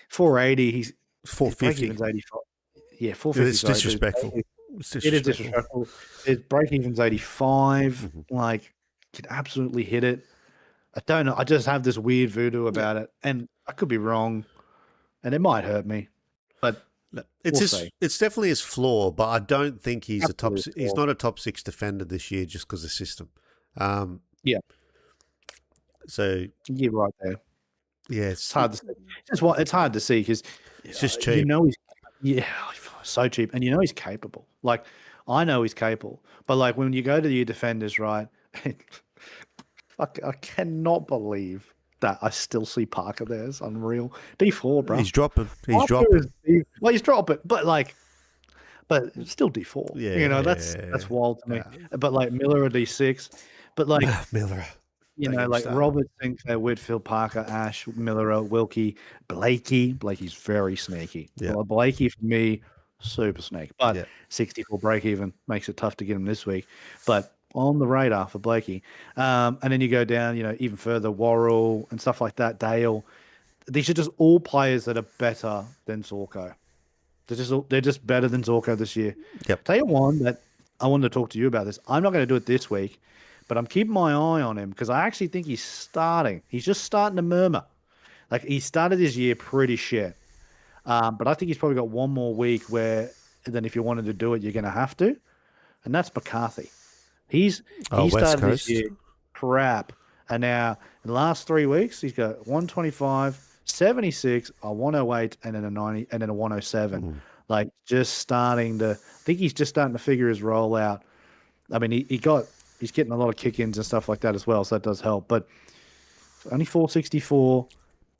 480. He's 450. His 85. Yeah, 450. It's disrespectful. It is disrespectful. His break even's 85. Like, could absolutely hit it. I don't know. I just have this weird voodoo about it, and I could be wrong, and it might hurt me. But it's definitely his flaw. But I don't think he's He's not a top 6 defender this year just because of system. Yeah. So you're right there. Yeah, it's hard to see. It's hard to see because it's just cheap. He's so cheap, and he's capable. Like I know he's capable, but like when you go to your defenders, right? I cannot believe that I still see Parker there. It's unreal. D4, bro. He's dropping. He's dropping. Well, he's dropping, but still D4. Yeah, that's wild to me. Yeah. But like Miller a D6, but like Miller. Like Robert, Sinclair, Whitfield, Parker, Ash, Miller, Wilkie, Blakey. Blakey's very sneaky. Yeah. Well, Blakey for me, super sneaky. But 64 break even makes it tough to get him this week. But on the radar for Blakey. And then you go down, even further, Worrell and stuff like that, Dale. These are just all players that are better than Zorko. They're just better than Zorko this year. Yep. Tell you one that I wanted to talk to you about this. I'm not going to do it this week. But I'm keeping my eye on him because I actually think he's starting. He's just starting to murmur. Like, he started his year pretty shit. But I think he's probably got one more week where then if you wanted to do it, you're going to have to. And that's McCarthy. He started this year crap. And now, in the last 3 weeks, he's got 125, 76, a 108, and then a 90, and then a 107. Like, just starting to – I think he's just starting to figure his role out. I mean, he's getting a lot of kick-ins and stuff like that as well, so that does help. But only 464,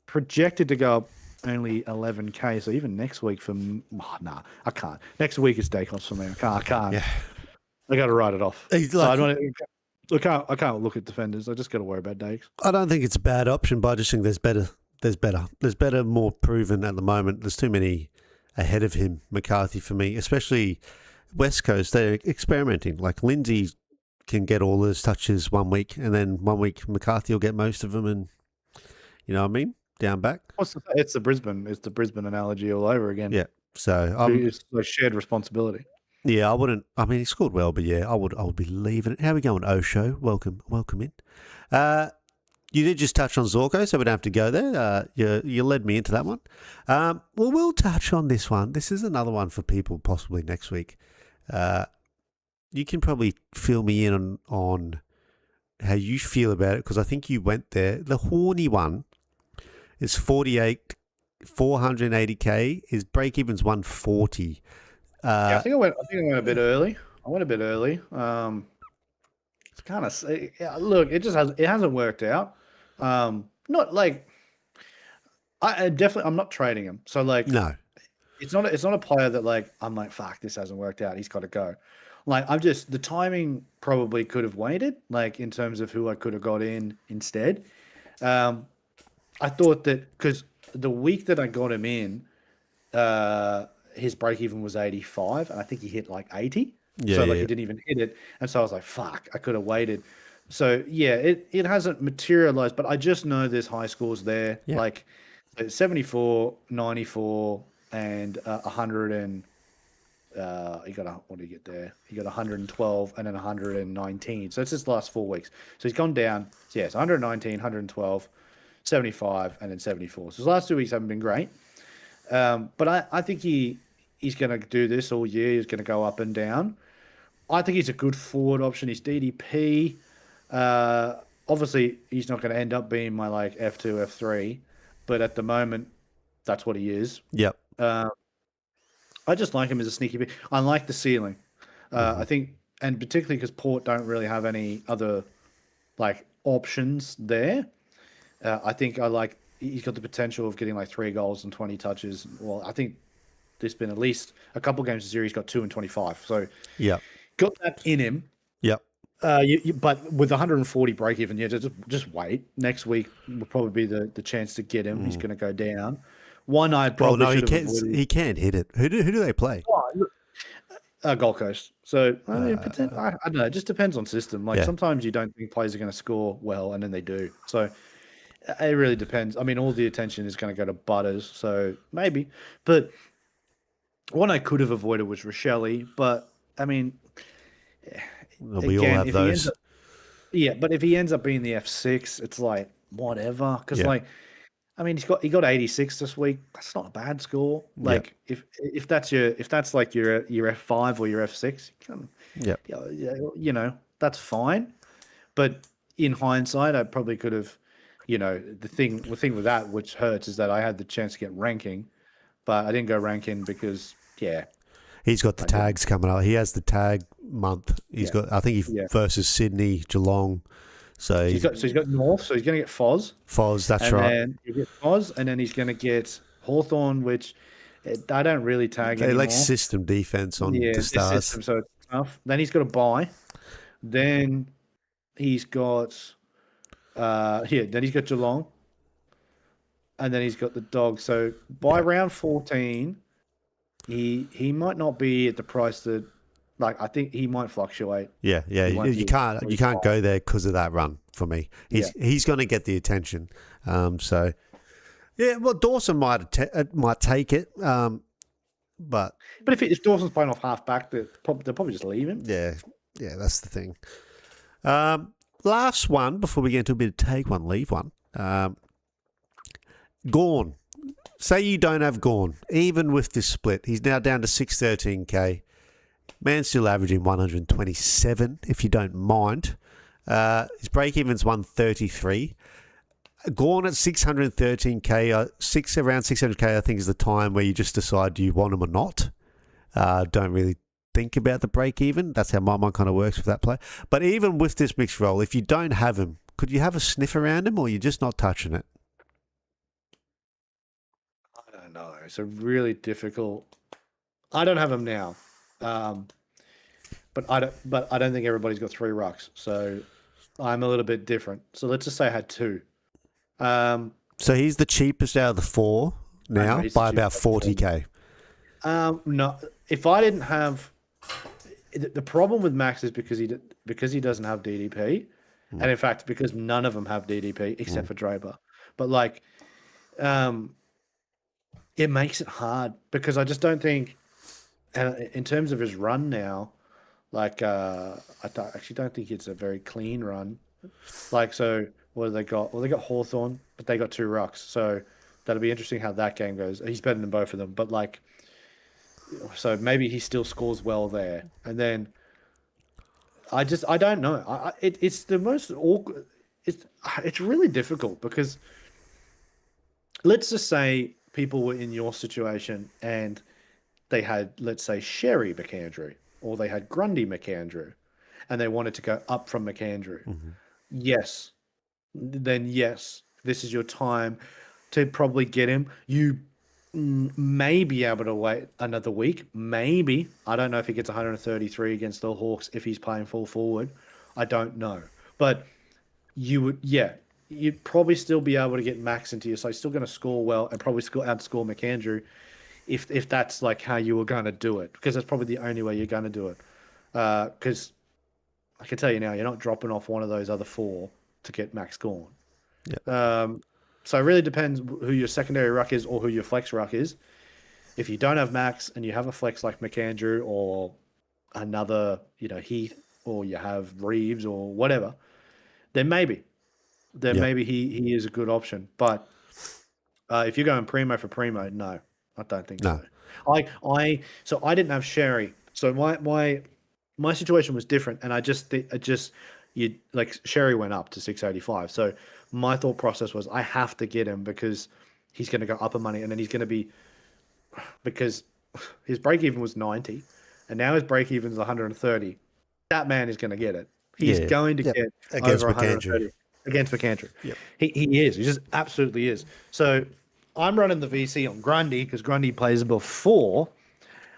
projected to go up only 11K. So even next week I can't. Next week is day cost for me. I can't. Yeah. I got to write it off. I can't look at defenders. I just got to worry about Dakes. I don't think it's a bad option, but I just think there's better. There's better, more proven at the moment. There's too many ahead of him, McCarthy, for me, especially West Coast. They're experimenting. Like Lindsay can get all those touches 1 week, and then 1 week McCarthy will get most of them, and you know what I mean? Down back. It's the Brisbane analogy all over again. Yeah. So it's a shared responsibility. Yeah, I wouldn't. I mean, he scored well, but yeah, I would be leaving it. How are we going, Osho? Welcome in. You did just touch on Zorko, so we don't have to go there. You led me into that one. Well, we'll touch on this one. This is another one for people possibly next week. You can probably fill me in on how you feel about it, because I think you went there. The horny one is 480K. His break even's 140. I think I went a bit early. It's kind of look. It hasn't worked out. Not like I'm not trading him. So like no, it's not a player that like I'm like fuck, this hasn't worked out. He's got to go. Like the timing probably could have waited. Like in terms of who I could have got in instead. I thought that because the week that I got him in, his break even was 85, and I think he hit like 80. Yeah, So like yeah, he didn't even hit it, and so I was like, "Fuck, I could have waited." So yeah, it hasn't materialized, but I just know there's high scores there, yeah. like 74, 94, and 100 and he got what did he get there? He got 112 and then 119. So it's his last 4 weeks. So he's gone down. So yes, 119, 112, 75, and then 74. So his last 2 weeks haven't been great. But I think he's going to do this all year. He's going to go up and down. I think he's a good forward option. He's DDP. Obviously, he's not going to end up being my like F2, F3, but at the moment, that's what he is. Yep. I just like him as a sneaky pick. I like the ceiling. I think, and particularly because Port don't really have any other like options there. I think I like he's got the potential of getting like 3 goals and 20 touches. Well, I think there's been at least a couple games this year he's got 2 and 25. So Yep. got that in him. Yep. But with 140 break even, yeah, just wait. Next week will probably be the chance to get him. He's going to go down. One I Well, probably no, he should have can't. avoided. He can't hit it. Who do they play? Gold Coast. So I mean, I don't know. It just depends on system. Like Yeah. sometimes you don't think players are going to score well, and then they do. So it really depends. I mean, all the attention is going to go to Butters, so maybe. But one I could have avoided was Rochelle. But I mean, We all again, have if he ends those. up, yeah, but if he ends up being the F6, it's like whatever. Because Yeah. like, I mean, he got 86 this week. That's not a bad score. Yeah. Like if that's like your F5 or your F6, you can, Yep. you know, that's fine. But in hindsight, I probably could have, the thing with that which hurts is that I had the chance to get ranking, but I didn't go ranking because He's got the tags coming up. He has the tag month. He's got. I think he versus Sydney, Geelong. So he's got North, so he's going to get Foz. Foz, that's and right. Then you get Foz, and then he's going to get Hawthorn, which I don't really tag They anymore. like system defense on the Stars. System, so it's tough. Then he's got a bye. Then he's got then he's got Geelong. And then he's got the Dogs. So by round 14, he might not be at the price that, like, I think he might fluctuate. Yeah. You can't go there because of that run for me. He's going to get the attention. So yeah, well, Dawson might take it. But if Dawson's playing off half back, they'll probably just leave him. Yeah, that's the thing. Last one before we get into a bit of take one, leave one. Gorn. Say you don't have Gorn, even with this split, he's now down to 613k. Man's still averaging 127, if you don't mind. His break even's 133. Gorn at 613k, around 600k, I think is the time where you just decide do you want him or not. Don't really think about the break even. That's how my mind kind of works with that play. But even with this mixed role, if you don't have him, could you have a sniff around him, or you're just not touching it? I don't know. It's a really difficult. I don't have him now, but I don't think everybody's got 3 rucks. So I'm a little bit different. So let's just say I had 2. So he's the cheapest out of the 4 now by about 40k. No, if I didn't have the problem with Max is because he doesn't have DDP, and in fact because none of them have DDP except for Draper. But like, it makes it hard because I just don't think, in terms of his run now, like actually don't think it's a very clean run. Like, so what have they got? Well, they got Hawthorn, but they got 2 rucks, so that'll be interesting how that game goes. He's better than both of them, but like, so maybe he still scores well there. And then I don't know. It's the most awkward. It's really difficult because let's just say people were in your situation and they had, let's say, Sherry McAndrew or they had Grundy McAndrew and they wanted to go up from McAndrew. Yes. Then yes, this is your time to probably get him. You may be able to wait another week. Maybe. I don't know if he gets 133 against the Hawks if he's playing full forward. I don't know. But you would, you'd probably still be able to get Max into you. So he's still going to score well and probably outscore McAndrew if that's like how you were going to do it, because that's probably the only way you're going to do it. Because I can tell you now, you're not dropping off one of those other four to get Max gone. Yeah. So it really depends who your secondary ruck is or who your flex ruck is. If you don't have Max and you have a flex like McAndrew or another, Heath, or you have Reeves or whatever, then maybe he is a good option. But if you're going primo for primo, no, I don't think No. so. So I didn't have Sherry. So my situation was different, and I just Sherry went up to 685. So my thought process was I have to get him because he's going to go up in money, and then he's going to be, because his break even was 90, and now his break even is 130. That man is going to get it. He's going to get against over McAndrew. 130 against McAndrew. Yep. He is. He just absolutely is. So I'm running the VC on Grundy because Grundy plays above 4.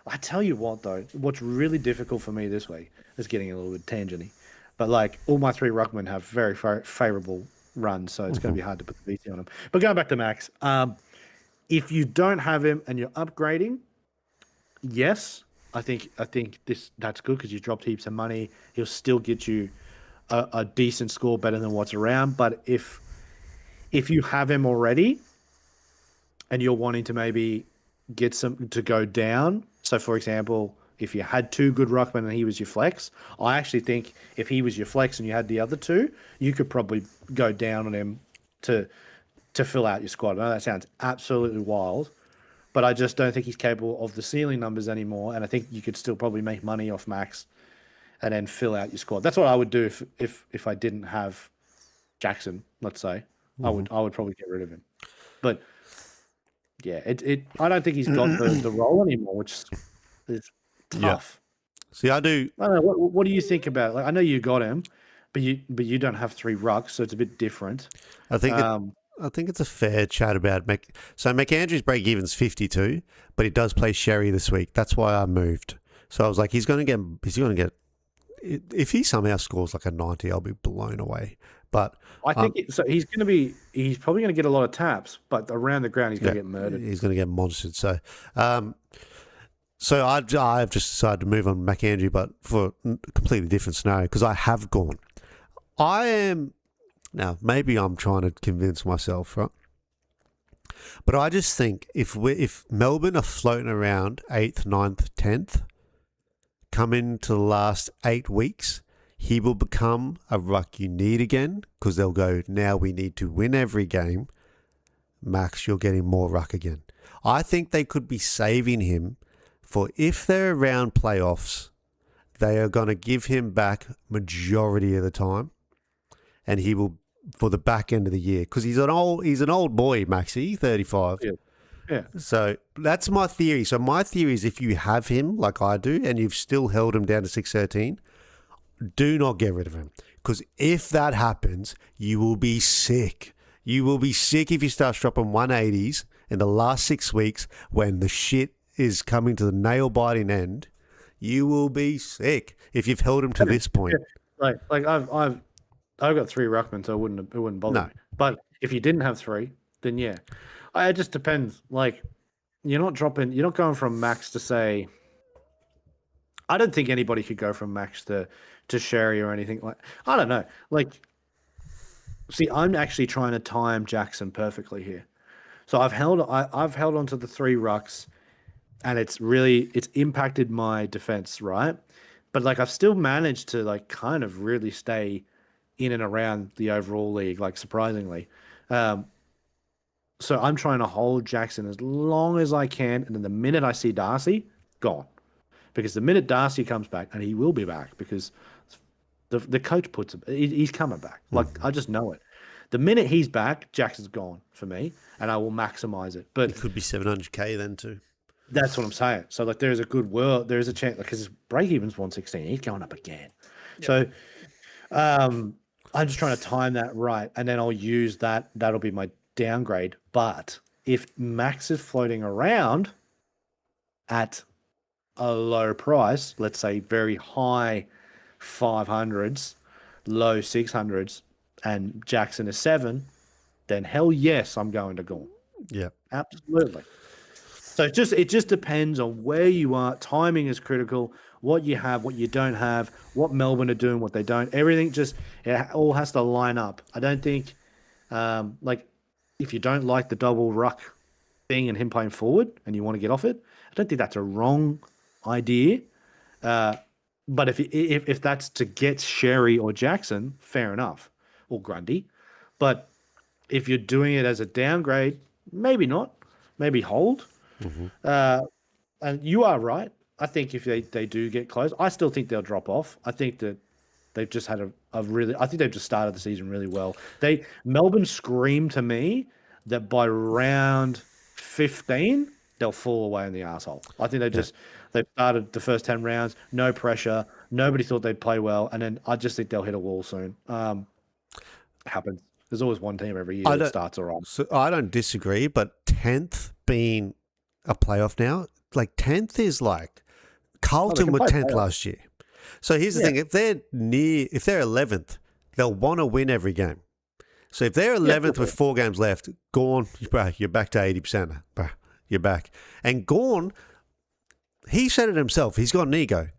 I tell you what, though, what's really difficult for me this week is getting a little bit tangenty. But like all my 3 ruckmen have very favorable runs, so it's going to be hard to put the VC on them. But going back to Max, if you don't have him and you're upgrading, yes, I think that's good because you dropped heaps of money. He'll still get you a decent score, better than what's around. But if you have him already and you're wanting to maybe get some to go down, so for example, if you had 2 good ruckmen and he was your flex, I actually think if he was your flex and you had the other 2, you could probably go down on him to fill out your squad. I know that sounds absolutely wild, but I just don't think he's capable of the ceiling numbers anymore. And I think you could still probably make money off Max and then fill out your squad. That's what I would do if I didn't have Jackson, let's say. I would probably get rid of him. But yeah, I don't think he's got the role anymore, which is tough. See, I do. I don't know. What do you think about it? Like, I know you got him, but you don't have 3 rucks, so it's a bit different. I think it's a fair chat about So McAndrew's break even's 52, but he does play Sherry this week. That's why I moved. So I was like, he's going to get. If he somehow scores like a 90, I'll be blown away. But I think he's probably going to get a lot of taps, but around the ground he's going to get murdered. He's going to get monstered. So I've just decided to move on McAndrew, but for a completely different scenario because I have gone. Now maybe I'm trying to convince myself, right? But I just think if Melbourne are floating around 8th, 9th, 10th, come into the last 8 weeks, he will become a ruck you need again because they'll go, now we need to win every game. Max, you're getting more ruck again. I think they could be saving him for if they're around playoffs, they are going to give him back majority of the time, and he will for the back end of the year because he's an old boy, Maxi, 35. Yeah. So that's my theory. So my theory is if you have him like I do and you've still held him down to 613, do not get rid of him because if that happens, you will be sick. You will be sick if you start dropping 180s in the last 6 weeks when the shit is coming to the nail-biting end. You will be sick if you've held him to this point. Yeah. Like I've got 3 ruckmen, so it wouldn't bother me. But if you didn't have 3, then yeah, it just depends. Like you're not going from Max to say. I don't think anybody could go from Max to Sherry or anything like. I don't know. Like, see, I'm actually trying to time Jackson perfectly here. So I've held onto the 3 rucks, and it's impacted my defense, right? But like I've still managed to like kind of really stay in and around the overall league, like surprisingly. So I'm trying to hold Jackson as long as I can, and then the minute I see Darcy, gone. Because the minute Darcy comes back, and he will be back because the coach puts him, he's coming back. Like I just know it. The minute he's back, Jackson's gone for me, and I will maximize it. But it could be 700k then too. That's what I'm saying. So like, there is a chance because his break even's 116. He's going up again. Yep. So, I'm just trying to time that right, and then I'll use that. That'll be my downgrade. But if Max is floating around at a low price, let's say very high 500s, low 600s, and Jackson is 7, then hell yes, I'm going to Gorn. Yeah. Absolutely. So it just depends on where you are. Timing is critical. What you have, what you don't have, what Melbourne are doing, what they don't. Everything it all has to line up. I don't think, like, if you don't like the double ruck thing and him playing forward and you want to get off it, I don't think that's a wrong idea. But if that's to get Sherry or Jackson, fair enough, or Grundy. But if you're doing it as a downgrade, maybe not. Maybe hold. And you are right. I think if they do get close, I still think they'll drop off. I think that they've just had I think they've just started the season really well. Melbourne screamed to me that by round 15, they'll fall away in the arsehole. I think they've started the first 10 rounds, no pressure. Nobody thought they'd play well. And then I just think they'll hit a wall soon. Happens. There's always one team every year that starts all right. So I don't disagree, but 10th being a playoff now, like 10th is like Carlton were 10th last year. So here's the thing: if they're 11th, they'll want to win every game. So if they're 11th with 4 games left, Gorn, bro, you're back to 80%. Bro, you're back. And Gorn, he said it himself. He's got an ego.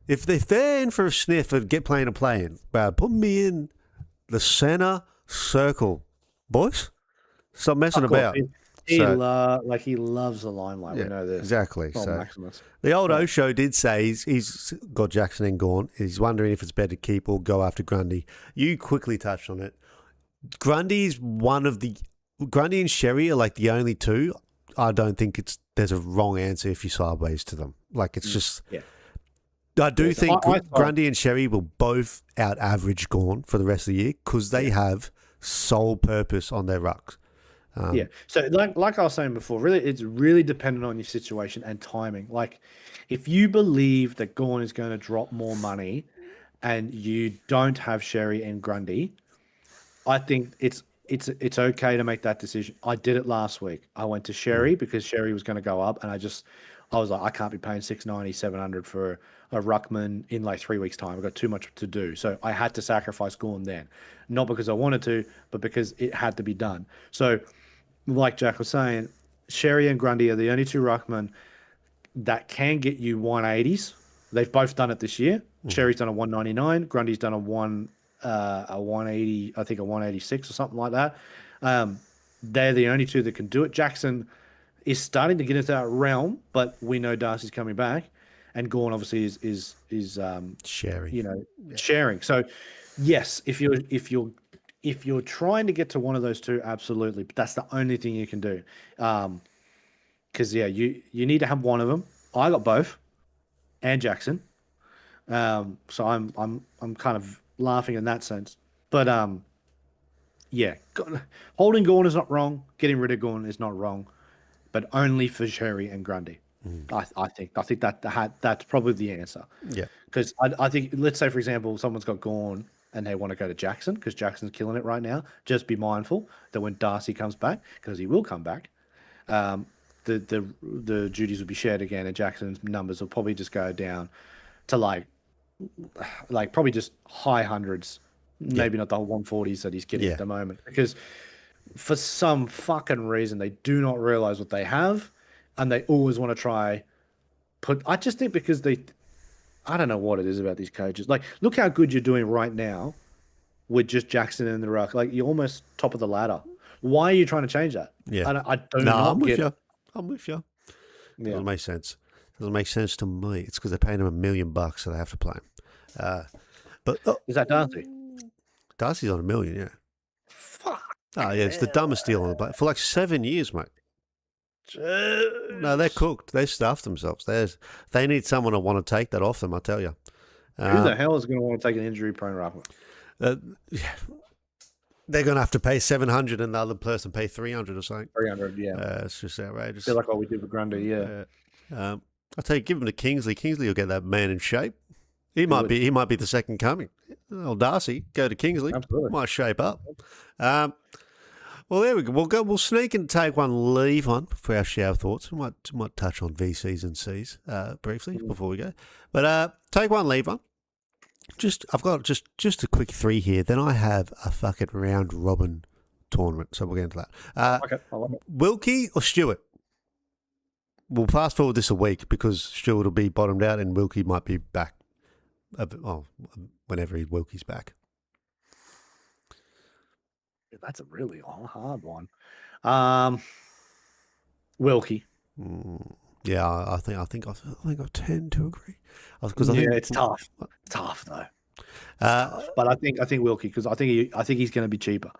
If they're in for a sniff and playing a play-in, bro, put me in the center circle, boys. Stop messing about. He loves the limelight. We know this. Exactly. Oh, so Maximus. The old Osho did say he's got Jackson and Gorn. He's wondering if it's better to keep or go after Grundy. You quickly touched on it. Grundy and Sherry are like the only two. I don't think there's a wrong answer if you sideways to them. Like it's just. Yeah. I do think Grundy and Sherry will both out average Gorn for the rest of the year because they have sole purpose on their rucks. So like I was saying before, really, it's really dependent on your situation and timing. Like, if you believe that Gorn is going to drop more money, and you don't have Sherry and Grundy, I think it's okay to make that decision. I did it last week. I went to Sherry because Sherry was going to go up, and I was like, I can't be paying $690, $700 for a ruckman in like 3 weeks' time. I've got too much to do, so I had to sacrifice Gorn then, not because I wanted to, but because it had to be done. So, like Jack was saying, Sherry and Grundy are the only 2 ruckmen that can get you 180s. They've both done it this year. Sherry's done a 199. Grundy's done a 180, I think a 186 or something like that. They're the only 2 that can do it. Jackson is starting to get into that realm, but we know Darcy's coming back, and Gorn obviously is sharing. Sharing. So yes, if you're trying to get to one of those 2, absolutely. But that's the only thing you can do. Because you need to have one of them. I got both, and Jackson. So I'm kind of laughing in that sense. But holding Gorn is not wrong. Getting rid of Gorn is not wrong, but only for Sherry and Grundy. I think that's probably the answer. Yeah. Because I think, let's say for example, someone's got Gorn and they want to go to Jackson because Jackson's killing it right now. Just be mindful that when Darcy comes back, because he will come back, the duties will be shared again, and Jackson's numbers will probably just go down to like probably just high hundreds, maybe not the 140s that he's getting at the moment, because for some fucking reason they do not realize what they have, and they always want to try I just think because I don't know what it is about these coaches. Like, look how good you're doing right now with just Jackson in the ruck. Like, you're almost top of the ladder. Why are you trying to change that? Yeah. I do not get it. I'm with you. Doesn't make sense. Doesn't make sense to me. It's because they're paying him $1 million, so they have to play him. But is that Darcy? Darcy's on $1 million, yeah. Fuck. Oh, yeah, it's the dumbest deal on the planet. For like 7 years, mate. No, they're cooked. They stuffed themselves. They need someone to want to take that off them, I tell you. Who the hell is going to want to take an injury-prone ruckman? They're going to have to pay $700 and the other person pay $300 or something. $300, yeah. It's just outrageous. Feel like what we did with Grundy, yeah. I'll tell you, give him to Kingsley. Kingsley will get that man in shape. He might be the second coming. Old Darcy, go to Kingsley. Absolutely. Might shape up. Well, there we go. We'll sneak and take one, leave one for our shower thoughts. We might touch on VCs and Cs briefly before we go. But take one, leave one. I've got just a quick 3 here. Then I have a fucking round robin tournament. So we'll get into that. I like it. Wilkie or Stewart? We'll fast forward this a week because Stewart will be bottomed out and Wilkie might be back. Whenever Wilkie's back. That's a really hard one. Wilkie. Yeah, I think I tend to agree. It's tough. It's tough though. Tough. But I think Wilkie because I think he's going to be cheaper.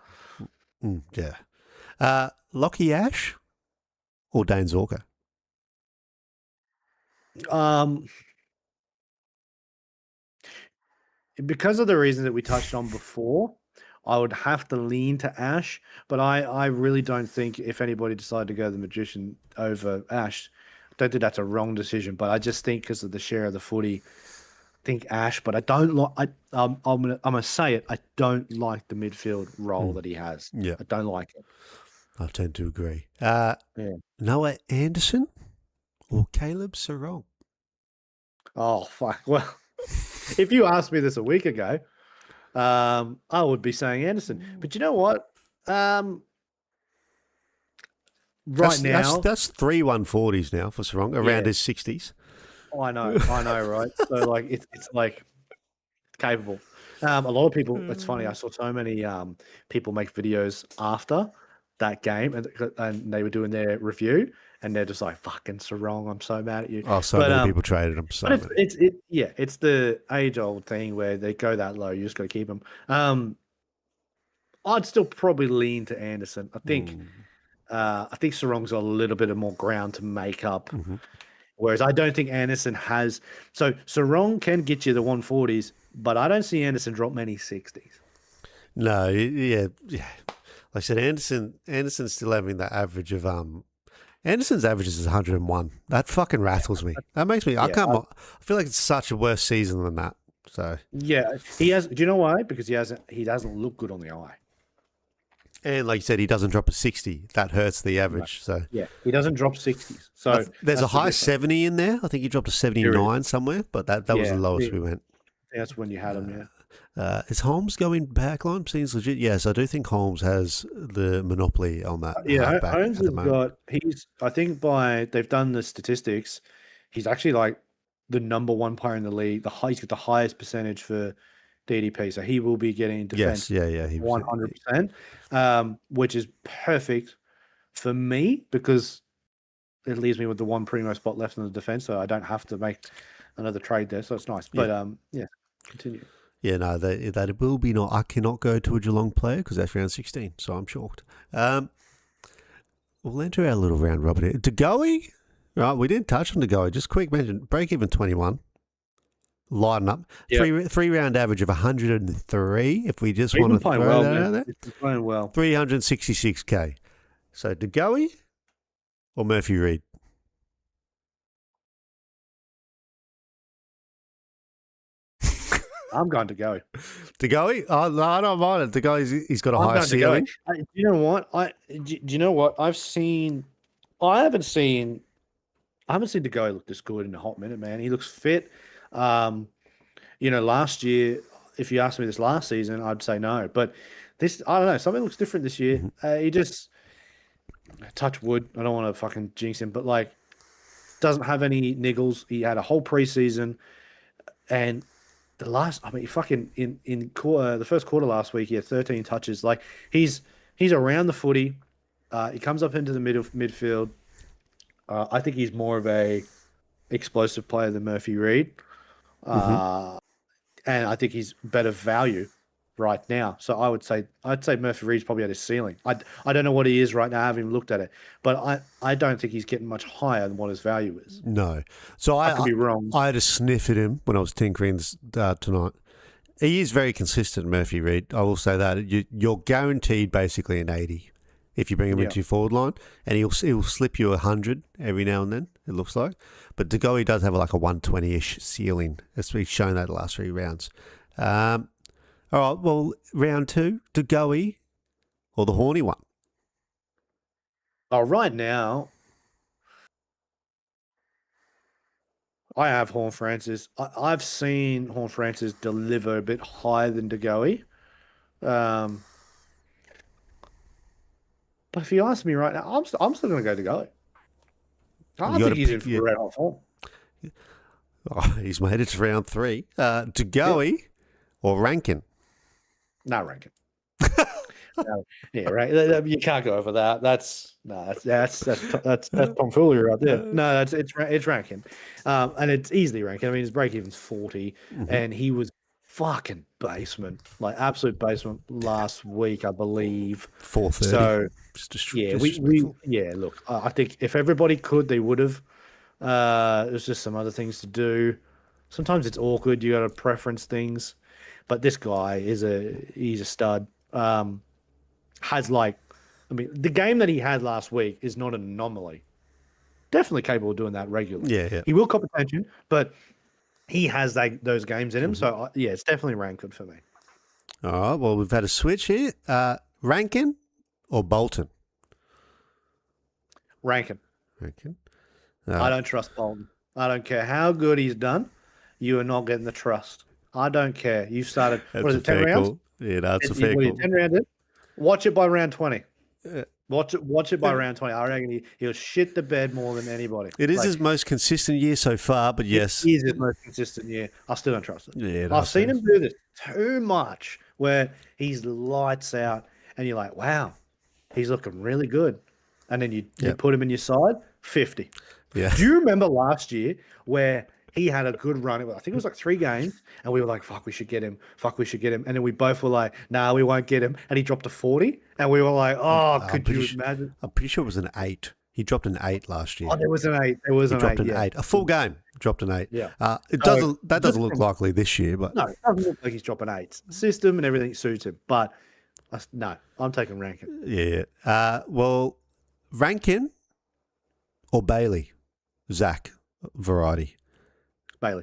Yeah. Lockie Ash or Dane Zorko? Because of the reasons that we touched on before, I would have to lean to Ash, but I really don't think if anybody decided to go the Magician over Ash, I don't think that's a wrong decision. But I just think because of the share of the footy, I think Ash. But I don't like. I'm gonna say it. I don't like the midfield role that he has. Yeah, I don't like it. I tend to agree. Noah Anderson or Caleb Sarong? Oh fuck! Well, if you asked me this a week ago, I would be saying Anderson. But you know what? Now that's 3 140s now for Sarong around his 60s. I know, right? So like it's like capable. A lot of people. It's funny. I saw so many people make videos after that game, and they were doing their review, and they're just like, "Fucking Sarong, I'm so mad at you." Oh, so many people traded him. So it's the age-old thing where they go that low. You just got to keep them. I'd still probably lean to Anderson. I think Sarong's got a little bit of more ground to make up. Whereas I don't think Anderson has. So Sarong can get you the 140s, but I don't see Anderson drop many 60s. No, yeah. Like I said, Anderson's still having that average of Anderson's average is 101. That fucking rattles me. That makes me. I feel like it's such a worse season than that. So yeah, he has. Do you know why? Because he doesn't look good on the eye. And like you said, he doesn't drop a 60. That hurts the average. So yeah, he doesn't drop 60s. So there's a high 70 in there. I think he dropped a 79 somewhere, but that was the lowest we went. That's when you had him. Yeah. Is Holmes going back line? Seems legit. Yes, I do think Holmes has the monopoly on that. Yeah, Holmes has got. I think they've done the statistics. He's actually like the number one player in the league. He's got the highest percentage for DDP, so he will be getting defense. Yes, yeah, 100%, which is perfect for me because it leaves me with the one primo spot left in the defense, so I don't have to make another trade there. So it's nice. But continue. Yeah, no, that will be not. I cannot go to a Geelong player because that's round 16, so I'm shocked. We'll enter our little round robin here. DeGoey, right? We didn't touch on DeGoey. Just quick mention: break even 21. Lighten up. Yep. Three round average of 103. If we just want to throw that out there, he's playing well. 366k. So DeGoey or Murphy Reid? I'm going to go. DeGoey? Oh, no, I don't mind it. DeGoey, he's got a higher ceiling. Do you know what? Do you know what? I haven't seen DeGoey look this good in a hot minute, man. He looks fit. Last year, if you asked me this last season, I'd say no. But this, I don't know. Something looks different this year. He just touch wood. I don't want to fucking jinx him, but like, doesn't have any niggles. He had a whole preseason, and the first quarter last week, he had 13 touches. Like he's around the footy. He comes up into the midfield. I think he's more of a explosive player than Murphy Reid. And I think he's better value right now. So I'd say Murphy Reid's probably at his ceiling. I don't know what he is right now. I haven't even looked at it, but I don't think he's getting much higher than what his value is. No. So I could be wrong. I had a sniff at him when I was tinkering tonight. He is very consistent, Murphy Reid. I will say that. You're guaranteed basically an 80 if you bring him into your forward line, and he'll slip you 100 every now and then, it looks like. But DeGoey does have like a 120-ish ceiling. He's shown that the last 3 rounds. All right, well, round 2, DeGoey or the horny one? Oh, right now, I have Horn Francis. I've seen Horn Francis deliver a bit higher than DeGoey. Um, but if you ask me right now, I'm still going to go DeGoey. I You got think to he's in pick. for a red hot form. Oh, he's made it to round 3. DeGoey or Rankin? No, Rankin. No. Yeah, right. You can't go over that. That's tomfoolery right there. No, it's Rankin, and it's easily Rankin. I mean, his break even's 40, and he was fucking basement, like absolute basement last week, I believe. 430. So yeah, Look, I think if everybody could, they would have. There's just some other things to do. Sometimes it's awkward. You got to preference things, but this guy he's a stud. Has the game that he had last week is not an anomaly. Definitely capable of doing that regularly. Yeah. He will cop attention, but he has those games in him. So it's definitely Rankin for me. All right. Well, we've had a switch here. Rankin or Bolton? Rankin. I don't trust Bolton. I don't care how good he's done. You are not getting the trust. I don't care. You started. What is it? 10 rounds? Call. Yeah, that's a fair call. 10 rounds in? Watch it by round 20. Watch it by round 20. I reckon he'll shit the bed more than anybody. It is his most consistent year so far, but yes. It is his most consistent year. I still don't trust it. Yeah, I've seen him do this too much where he's lights out and you're like, wow, he's looking really good. And then you put him in your side, 50. Yeah. Do you remember last year where he had a good run? I think it was like 3 games, and we were like, fuck, we should get him. And then we both were like, nah, we won't get him. And he dropped to 40, and we were like, oh, could you imagine? I'm pretty sure it was an 8. He dropped an 8 last year. Oh, there was an 8. There was an 8. Dropped an 8. A full game. Dropped an 8. Yeah. That doesn't look likely this year, but no, it doesn't look like he's dropping 8s. System and everything suits him, but no, I'm taking Rankin. Yeah. Well, Rankin or Bailey? Zach variety. Bailey.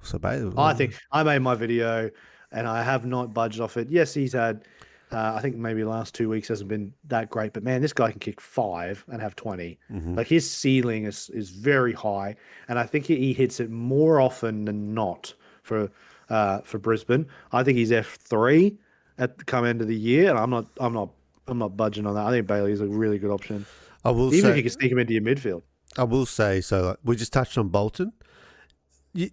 So Bailey. I think I made my video and I have not budged off it. Yes, he's had, I think maybe the last 2 weeks hasn't been that great, but man, this guy can kick 5 and have 20. Like his ceiling is very high, and I think he hits it more often than not for Brisbane. I think he's F3 at the come end of the year, and I'm not budging on that. I think Bailey is a really good option. I will even say, if you can sneak him into your midfield. I will say so. We just touched on Bolton.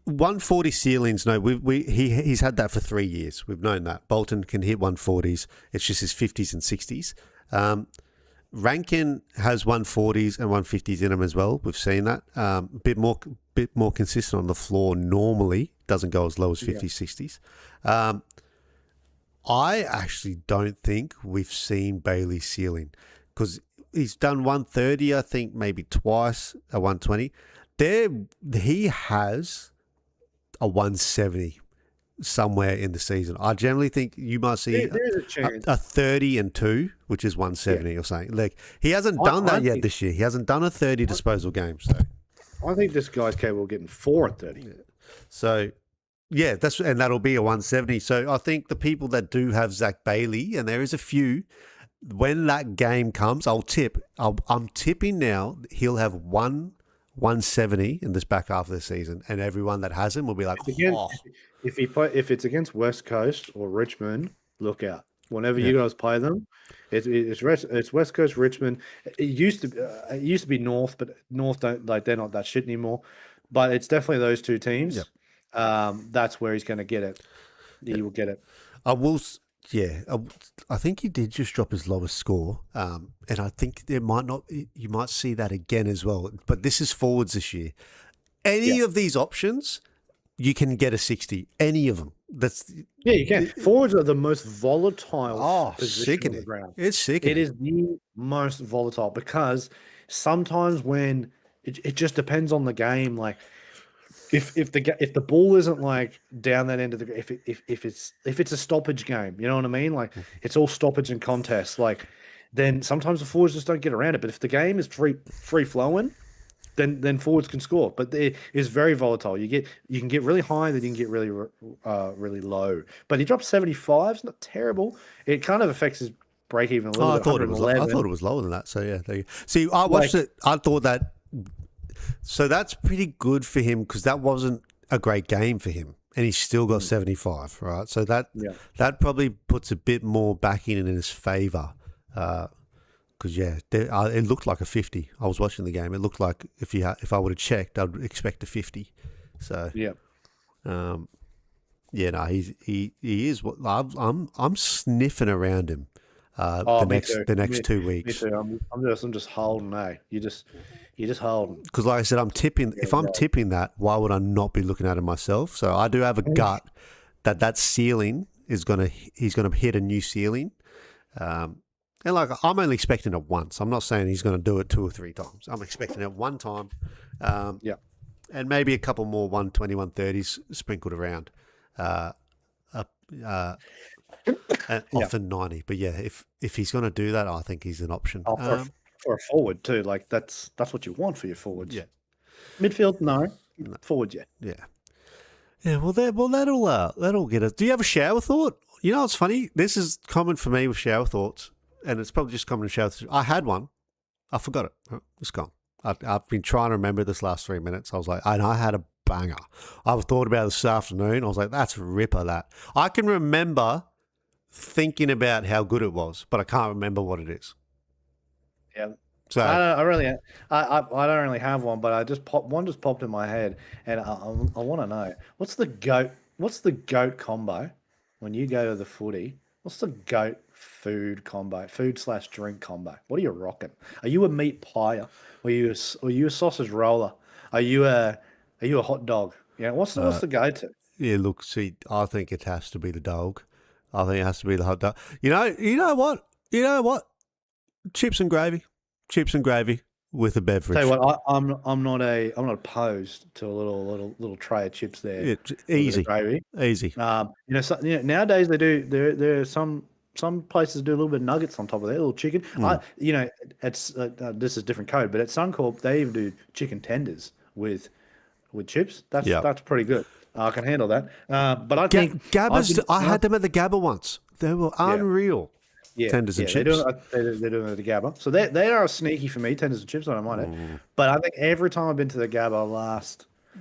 140 ceilings. No, he's had that for 3 years. We've known that Bolton can hit 140s. It's just his 50s and 60s. Rankin has 140s and 150s in him as well. We've seen that. Bit more consistent on the floor. Normally doesn't go as low as 50s, 60s. I actually don't think we've seen Bailey's ceiling because he's done 130, I think, maybe twice, a 120. He has a 170 somewhere in the season. I generally think you might see a 30 and 2, which is 170 or something. Like he hasn't done that yet this year. He hasn't done a 30 disposal game. So I think this guy's capable of getting 4 at 30. Yeah. So yeah, that'll be a 170. So I think the people that do have Zach Bailey, and there is a few, when that game comes, I'm tipping now he'll have 170 in this back half of the season, and everyone that has him will be like, if it's against West Coast or Richmond, look out. Whenever you guys play them, it's West Coast, Richmond. It used to be North, but North they're not that shit anymore. But it's definitely those 2 teams. Yep. That's where he's going to get it. He will get it. I think he did just drop his lowest score, and I think you might see that again as well. But this is forwards this year. Any of these options, you can get a 60. Any of them. You can. Forwards are the most volatile position sickening. on the ground. It's sickening. It is the most volatile because sometimes when it just depends on the game, like. If the ball isn't like down that end of the if it's a stoppage game, you know what I mean? Like it's all stoppage and contest. Like then sometimes the forwards just don't get around it. But if the game is free flowing, then forwards can score. But it is very volatile. You can get really high, then you can get really low. But he dropped 75. It's not terrible. It kind of affects his break even a little bit. I thought it was lower than that. So yeah, there you go. See, I watched it. I thought that. So that's pretty good for him because that wasn't a great game for him, and he still got 75, right? So that probably puts a bit more backing in his favour. Because it looked like a 50. I was watching the game. It looked like if I would have checked, I'd expect a 50. So he is. I'm sniffing around him. The next 2 weeks. Me too. I'm just holding. You're just holding. Because like I said, I'm tipping. If I'm tipping that, why would I not be looking at it myself? So I do have a gut that ceiling he's gonna hit a new ceiling. And like I'm only expecting it once. I'm not saying he's going to do it 2 or 3 times. I'm expecting it one time. And maybe a couple more 120, 130s sprinkled around. Often 90. But yeah, if he's going to do that, I think he's an option. For a forward too, like that's what you want for your forwards. Yeah. Midfield, no. Forward, yeah. Yeah. Well, that'll get us. Do you have a shower thought? You know, it's funny. This is common for me with shower thoughts, and it's probably just common in shower thoughts. I had one. I forgot it. Oh, it's gone. I've been trying to remember this last 3 minutes. I was like, and I had a banger. I've thought about it this afternoon. I was like, that's a ripper, that. I can remember thinking about how good it was, but I can't remember what it is. Yeah. So I don't really have one, but one just popped in my head, and I want to know what's the goat combo when you go to the footy. What's the goat food combo, food/drink combo? What are you rocking? Are you a meat pie? Are you a sausage roller? Are you a hot dog? Yeah. What's the go-to? Yeah. Look, see, I think it has to be the dog. I think it has to be the hot dog. You know what? Chips and gravy with a beverage. Tell you what, I'm not opposed to a little tray of chips there. Yeah, easy, gravy. Easy. Nowadays they do. There are some places do a little bit of nuggets on top of that, a little chicken. It's this is different code, but at Suncorp they even do chicken tenders with chips. That's pretty good. I can handle that. But I think Gabbers. I had them at the Gabba once. They were unreal. Yeah, tenders and chips. They're doing it at the Gabba. So they are sneaky for me, tenders and chips. I don't mind it. But I think every time I've been to the Gabba,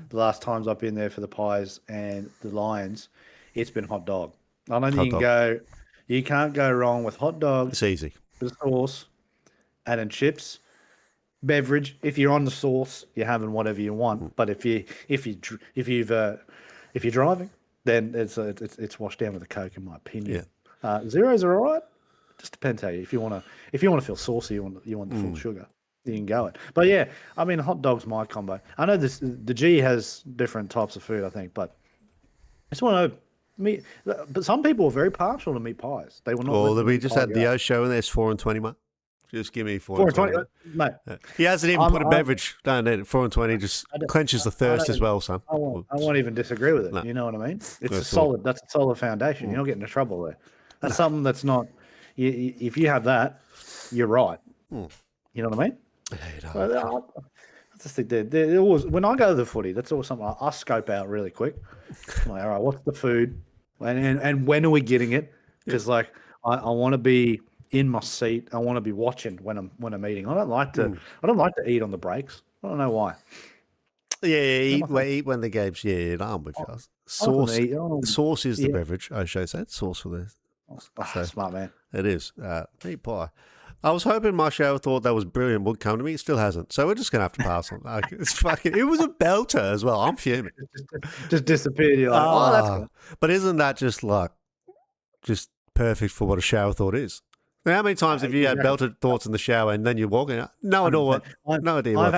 the last times I've been there for the Pies and the Lions, it's been hot dog. I don't think you can't go wrong with hot dog. It's easy. The sauce, and then chips, beverage. If you're on the sauce, you're having whatever you want. But if you're driving, then it's washed down with a Coke, in my opinion. Yeah. Zeros are all right. Just depends how if you want to feel saucy, you want the full sugar, you can go it. But yeah, I mean, hot dog's my combo. I know the G has different types of food, I think, but I just want to meat. But some people are very partial to meat pies. They will not. Well, we just had the O show, and there's 4 and 20, mate. Just give me 4 and 20, mate. He hasn't even put a beverage. Don't need it. 4 and 20 just quenches the thirst as well, son. I won't even disagree with it. No. You know what I mean? It's That's a solid foundation. You're not getting into trouble there. That's something that's not. If you have that, you're right. You know what I mean? I just think they're always, when I go to the footy, that's always something I scope out really quick. I'm like, all right, what's the food, and when are we getting it? Because I want to be in my seat. I want to be watching when I'm eating. I don't like to eat on the breaks. I don't know why. Yeah, eat when the game's. Yeah, I'm with you. Sauce is the beverage. O'Shea said sauce for this. Smart man. It is. Meat pie. I was hoping my show thought that was brilliant would come to me. It still hasn't. So we're just going to have to pass on. It was a belter as well. I'm fuming. Just disappeared. You're like, that's good. But isn't that just perfect for what a shower thought is? Now, how many times have you had belted thoughts in the shower and then you're walking out? No idea what I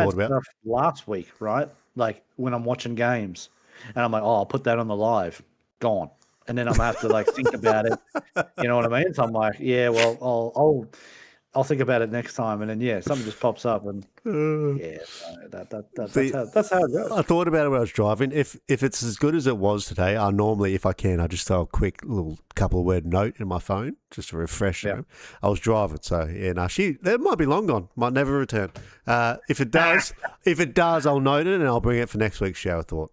thought about. Last week, right? Like when I'm watching games and I'm like, I'll put that on the live. Gone. And then I'm going to have to think about it. You know what I mean? So I'm like, yeah, well, I'll think about it next time. And then, something just pops up. And that's how it goes. I thought about it when I was driving. If it's as good as it was today, I normally, if I can, I just throw a quick little couple of word note in my phone just to refresh them. I was driving. So, that might be long gone. Might never return. If it does, I'll note it and I'll bring it for next week's shower thought.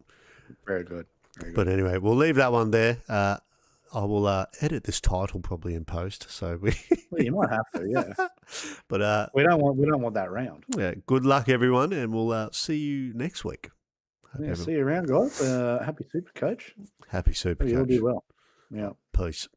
Very good. But anyway, we'll leave that one there. I will edit this title probably in post. So we, Well, you might have to, yeah. but We don't want that round. yeah, good luck everyone, and we'll see you next week. Yeah, see you around, guys. Happy Supercoach. Happy Hope you all do Supercoach. well. Yeah. Peace.